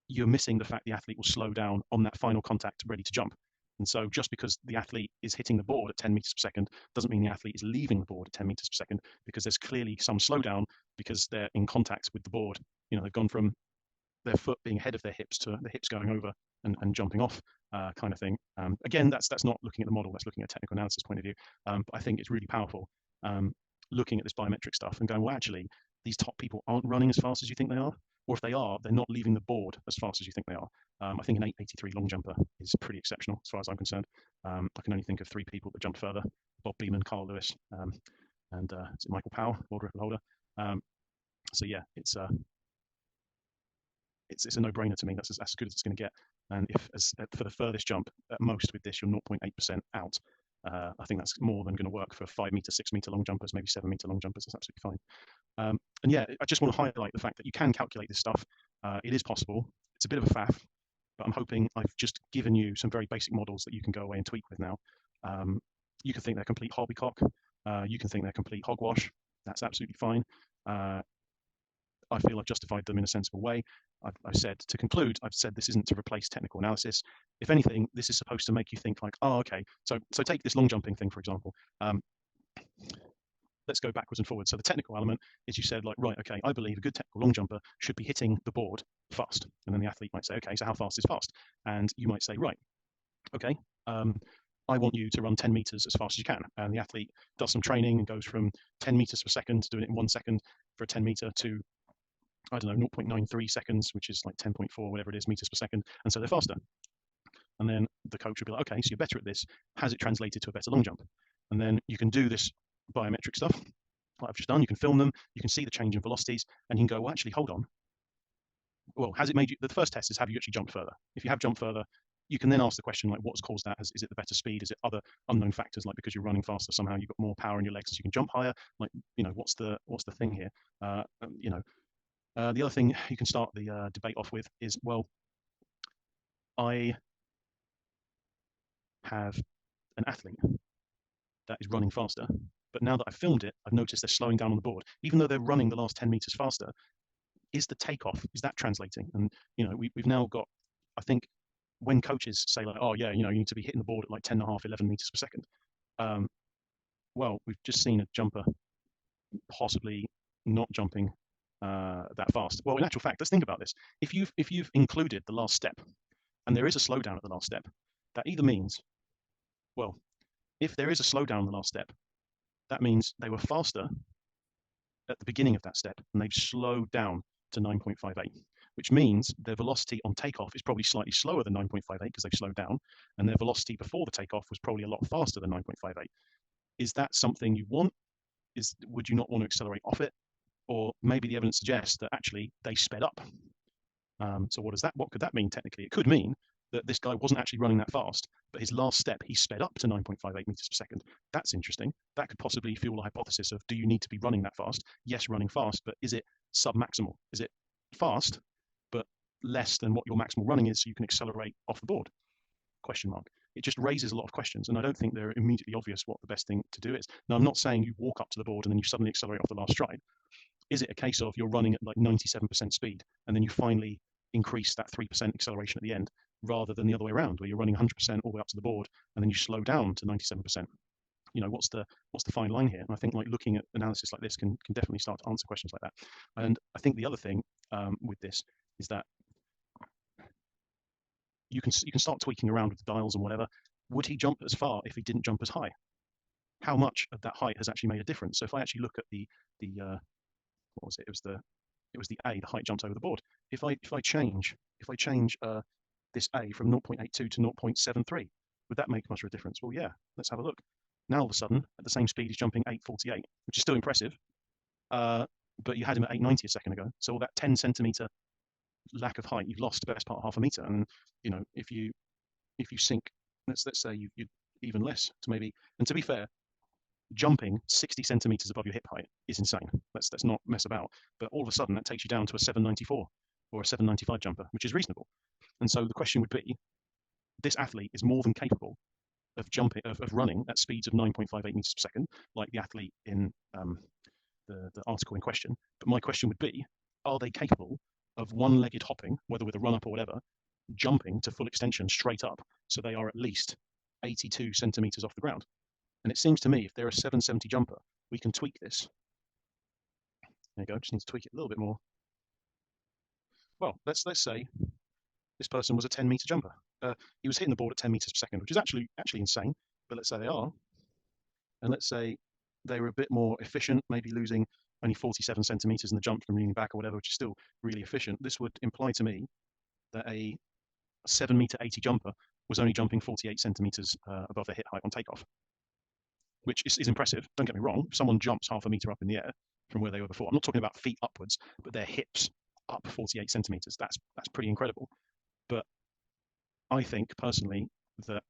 you're missing the fact the athlete will slow down on that final contact ready to jump. And so just because the athlete is hitting the board at 10 meters per second doesn't mean the athlete is leaving the board at 10 meters per second, because there's clearly some slowdown because they're in contact with the board. They've gone from their foot being ahead of their hips to the hips going over and jumping off, kind of thing. Again, that's not looking at the model, that's looking at a technical analysis point of view. But I think it's really powerful looking at this biometric stuff and going, well, actually, these top people aren't running as fast as you think they are. Or if they are, they're not leaving the board as fast as you think they are. I think an 883 long jumper is pretty exceptional as far as I'm concerned. I can only think of 3 people that jumped further: Bob Beeman, Carl Lewis, and is it Michael Powell, world record holder. So yeah, it's a no-brainer to me. That's as good as it's going to get. And for the furthest jump, at most with this, you're 0.8% out. I think that's more than going to work for 5 meter, 6 meter long jumpers, maybe 7 meter long jumpers. That's absolutely fine. And yeah, I just want to highlight the fact that you can calculate this stuff. It is possible. It's a bit of a faff, but I'm hoping I've just given you some very basic models that you can go away and tweak with now. You can think they're complete hobbycock. You can think they're complete hogwash. That's absolutely fine. I feel I've justified them in a sensible way. I've said, to conclude, I've said this isn't to replace technical analysis. If anything, this is supposed to make you think like, oh, okay, so take this long jumping thing, for example. Let's go backwards and forwards. So the technical element is, you said like, right, okay, I believe a good technical long jumper should be hitting the board fast. And then the athlete might say, okay, so how fast is fast? And you might say, right, okay, I want you to run 10 meters as fast as you can. And the athlete does some training and goes from 10 meters per second to doing it in 1 second for a 10 meter to I don't know, 0.93 seconds, which is like 10.4, whatever it is, meters per second, and so they're faster. And then the coach will be like, okay, so you're better at this. Has it translated to a better long jump? And then you can do this biometric stuff, like I've just done. You can film them, you can see the change in velocities, and you can go, well, actually, hold on. Well, has it made you? The first test is, have you actually jumped further? If you have jumped further, you can then ask the question, like, what's caused that? Is it the better speed? Is it other unknown factors, like because you're running faster, somehow you've got more power in your legs, so you can jump higher? Like, what's the thing here? The other thing you can start the debate off with is, well, I have an athlete that is running faster, but now that I've filmed it, I've noticed they're slowing down on the board. Even though they're running the last 10 meters faster, is the takeoff, is that translating? And, we've now got, I think, when coaches say like, oh yeah, you need to be hitting the board at like 10.5, 11 meters per second. Well, we've just seen a jumper possibly not jumping that fast. Well, in actual fact, let's think about this. If you've included the last step and there is a slowdown at the last step, that either means, well, if there is a slowdown in the last step, that means they were faster at the beginning of that step and they've slowed down to 9.58, which means their velocity on takeoff is probably slightly slower than 9.58 because they've slowed down, and their velocity before the takeoff was probably a lot faster than 9.58. Is that something you want? Would you not want to accelerate off it? Or maybe the evidence suggests that actually they sped up. So what could that mean technically? It could mean that this guy wasn't actually running that fast, but his last step, he sped up to 9.58 meters per second. That's interesting. That could possibly fuel a hypothesis of, do you need to be running that fast? Yes, running fast, but is it sub-maximal? Is it fast, but less than what your maximal running is so you can accelerate off the board? Question mark. It just raises a lot of questions, and I don't think they're immediately obvious what the best thing to do is. Now, I'm not saying you walk up to the board and then you suddenly accelerate off the last stride. Is it a case of you're running at like 97% speed and then you finally increase that 3% acceleration at the end, rather than the other way around, where you're running 100% all the way up to the board and then you slow down to 97%? What's the fine line here? And I think like looking at analysis like this can definitely start to answer questions like that. And I think the other thing with this is that you can start tweaking around with the dials and whatever. Would he jump as far if he didn't jump as high? How much of that height has actually made a difference? So if I actually look at the what was it? It was the A, the height jumped over the board. If I change this A from 0.82 to 0.73, would that make much of a difference? Well, yeah. Let's have a look. Now all of a sudden, at the same speed, he's jumping 8.48, which is still impressive. But you had him at 8.90 a second ago. So all that 10 centimeter lack of height, you've lost the best part of half a meter. And if you sink, let's say you even less to maybe. And to be fair, jumping 60 centimeters above your hip height is insane. Let's not mess about. But all of a sudden, that takes you down to a 794 or a 795 jumper, which is reasonable. And so the question would be, this athlete is more than capable of jumping, of running at speeds of 9.58 meters per second, like the athlete in the article in question. But my question would be, are they capable of one-legged hopping, whether with a run-up or whatever, jumping to full extension straight up, so they are at least 82 centimeters off the ground? And it seems to me, if they're a 770 jumper, we can tweak this. There you go. Just need to tweak it a little bit more. Well, let's say this person was a 10-meter jumper. He was hitting the board at 10 meters per second, which is actually insane. But let's say they are, and let's say they were a bit more efficient, maybe losing only 47 centimeters in the jump from leaning back or whatever, which is still really efficient. This would imply to me that a 7-meter 80 jumper was only jumping 48 centimeters above their hip height on takeoff, which is impressive. Don't get me wrong. If someone jumps half a meter up in the air from where they were before, I'm not talking about feet upwards, but their hips up 48 centimeters. That's pretty incredible. But I think personally that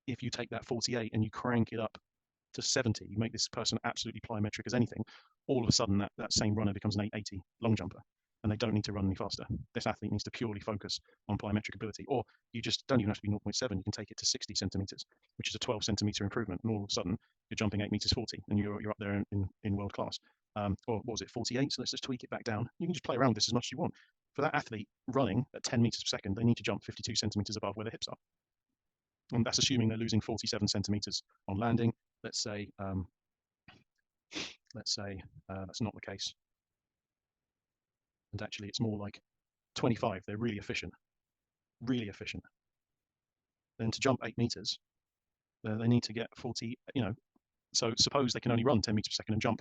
if you take that 48 and you crank it up to 70, you make this person absolutely plyometric as anything, all of a sudden that same runner becomes an 880 long jumper, and they don't need to run any faster. This athlete needs to purely focus on plyometric ability, or you just don't even have to be 0.7, you can take it to 60 centimeters, which is a 12 centimeter improvement, and all of a sudden you're jumping 8 meters 40, and you're up there in world class. Or what was it, 48? So let's just tweak it back down. You can just play around with this as much as you want. For that athlete running at 10 meters per second, they need to jump 52 centimeters above where their hips are. And that's assuming they're losing 47 centimeters on landing. Let's say that's not the case. And actually, it's more like 25. They're really efficient. Really efficient. Then to jump 8 meters, they need to get 40, so suppose they can only run 10 meters per second and jump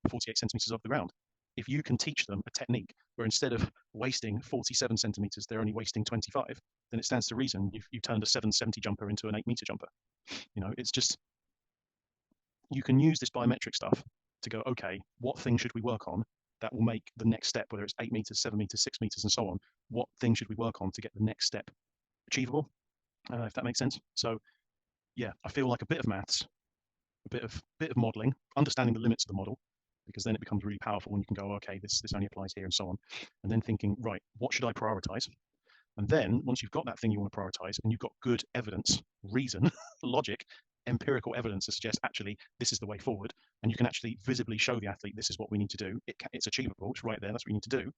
48 centimeters off the ground. If you can teach them a technique where instead of wasting 47 centimeters, they're only wasting 25, then it stands to reason you've turned a 770 jumper into an 8-meter jumper. It's just, you can use this biometric stuff to go, okay, what thing should we work on that will make the next step, whether it's 8 meters, 7 meters, 6 meters, and so on, what thing should we work on to get the next step achievable, if that makes sense. So yeah, I feel like a bit of maths, a bit of modeling, understanding the limits of the model, because then it becomes really powerful when you can go, okay, this only applies here and so on. And then thinking, right, what should I prioritize? And then once you've got that thing you want to prioritize and you've got good evidence, reason, logic, empirical evidence to suggest actually this is the way forward, and you can actually visibly show the athlete this is what we need to do, it's achievable, it's right there, that's what you need to do,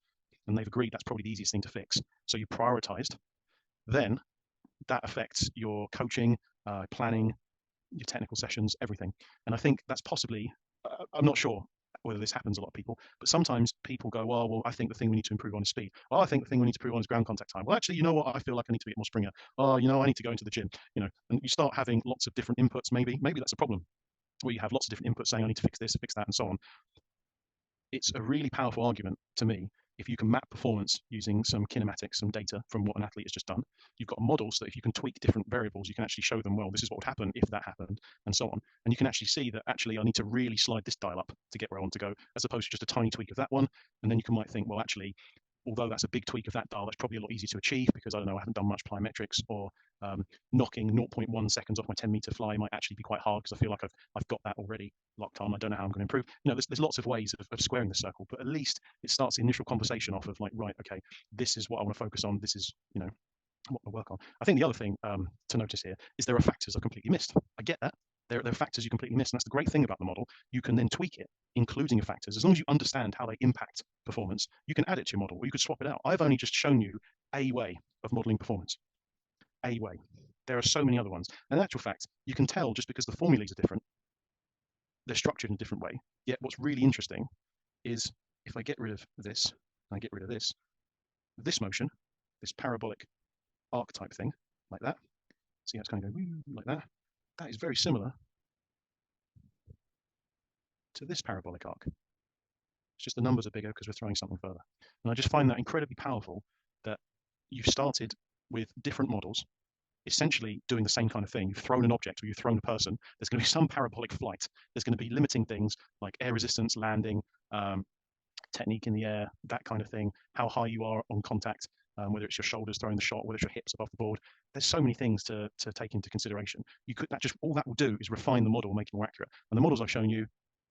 and they've agreed that's probably the easiest thing to fix. So you prioritized, then that affects your coaching, planning, your technical sessions, everything. And I think that's possibly, I'm not sure whether this happens a lot of people, but sometimes people go, well, I think the thing we need to improve on is speed. Well, I think the thing we need to improve on is ground contact time. Well, actually, you know what? I feel like I need to be more springer. Oh, I need to go into the gym, and you start having lots of different inputs. Maybe that's a problem, where you have lots of different inputs saying, I need to fix this, fix that, and so on. It's a really powerful argument to me if you can map performance using some kinematics, some data from what an athlete has just done. You've got a model so that if you can tweak different variables, you can actually show them, well, this is what would happen if that happened, and so on. And you can actually see that actually I need to really slide this dial up to get where I want to go, as opposed to just a tiny tweak of that one. And then you might think, well, actually, although that's a big tweak of that dial, that's probably a lot easier to achieve because I don't know, I haven't done much plyometrics, or knocking 0.1 seconds off my 10-meter fly might actually be quite hard because I feel like I've got that already locked on. I don't know how I'm going to improve. There's lots of ways of squaring the circle, but at least it starts the initial conversation off of like, right, okay, this is what I want to focus on. This is, what I work on. I think the other thing to notice here is there are factors I completely missed. I get that. There are factors you completely miss, and that's the great thing about the model. You can then tweak it, including your factors. As long as you understand how they impact performance, you can add it to your model, or you could swap it out. I've only just shown you a way of modeling performance. A way. There are so many other ones. And in actual fact, you can tell just because the formulas are different, they're structured in a different way. Yet what's really interesting is if I get rid of this, and I get rid of this motion, this parabolic arc type thing, like that. See how it's going to go like that? That is very similar to this parabolic arc. It's just the numbers are bigger because we're throwing something further. And I just find that incredibly powerful that you've started with different models, essentially doing the same kind of thing. You've thrown an object or you've thrown a person. There's going to be some parabolic flight. There's going to be limiting things like air resistance, landing, technique in the air, that kind of thing, how high you are on contact, whether it's your shoulders throwing the shot, whether it's your hips above the board. There's so many things to take into consideration. All that will do is refine the model, make it more accurate. And the models I've shown you,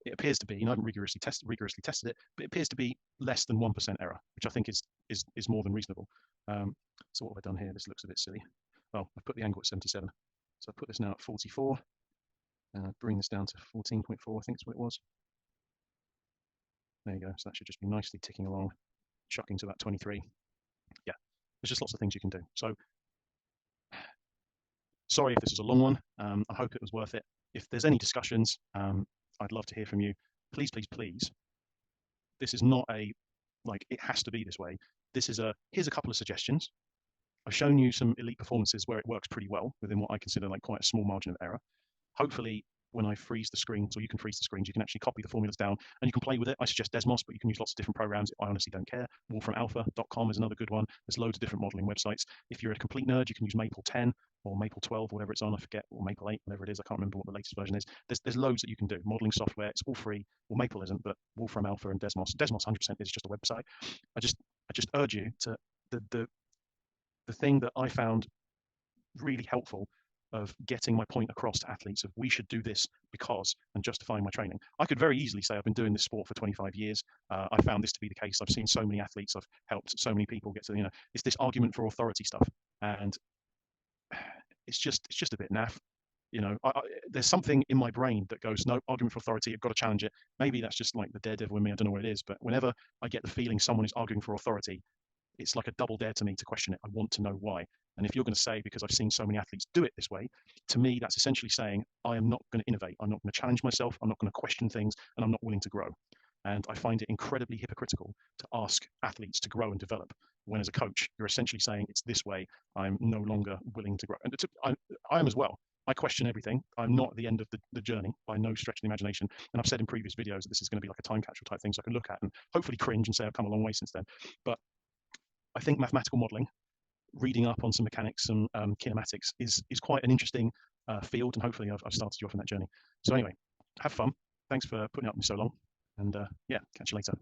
it appears to be, I haven't rigorously tested it, but it appears to be less than 1% error, which I think is more than reasonable. So what have I done here? This looks a bit silly. Well, I've put the angle at 77. So I put this now at 44. Bring this down to 14.4, I think is what it was. There you go. So that should just be nicely ticking along, chucking to about 23. Yeah, there's just lots of things you can do. So sorry if this was a long one. I hope it was worth it. If there's any discussions, I'd love to hear from you. Please, please, please. This is not it has to be this way. Here's a couple of suggestions. I've shown you some elite performances where it works pretty well within what I consider like quite a small margin of error. Hopefully, when I freeze the screens, or you can freeze the screens, you can actually copy the formulas down and you can play with it. I suggest Desmos, but you can use lots of different programs. I honestly don't care. wolframalpha.com is another good one. There's loads of different modeling websites. If you're a complete nerd, you can use Maple 10 or Maple 12, whatever it's on, I forget, or Maple 8, whatever it is. I can't remember what the latest version is. There's loads that you can do. Modeling software, it's all free. Well, Maple isn't, but Wolfram Alpha and Desmos. Desmos 100% is just a website. I just urge you to the thing that I found really helpful of getting my point across to athletes of we should do this because, and justifying my training. I could very easily say I've been doing this sport for 25 years. I found this to be the case. I've seen so many athletes. I've helped so many people get to, it's this argument for authority stuff. And it's just a bit naff. There's something in my brain that goes, no, argument for authority, I've got to challenge it. Maybe that's just like the daredevil in me. I don't know what it is, but whenever I get the feeling someone is arguing for authority, it's like a double dare to me to question it. I want to know why. And if you're going to say, because I've seen so many athletes do it this way, to me, that's essentially saying, I am not going to innovate. I'm not going to challenge myself. I'm not going to question things, and I'm not willing to grow. And I find it incredibly hypocritical to ask athletes to grow and develop when, as a coach, you're essentially saying it's this way. I'm no longer willing to grow. And I am as well. I question everything. I'm not at the end of the journey by no stretch of the imagination. And I've said in previous videos that this is going to be like a time capsule type thing, so I can look at and hopefully cringe and say I've come a long way since then. But I think mathematical modelling, reading up on some mechanics and kinematics is quite an interesting field, and hopefully I've started you off on that journey. So anyway, have fun. Thanks for putting up with me so long, and yeah, catch you later.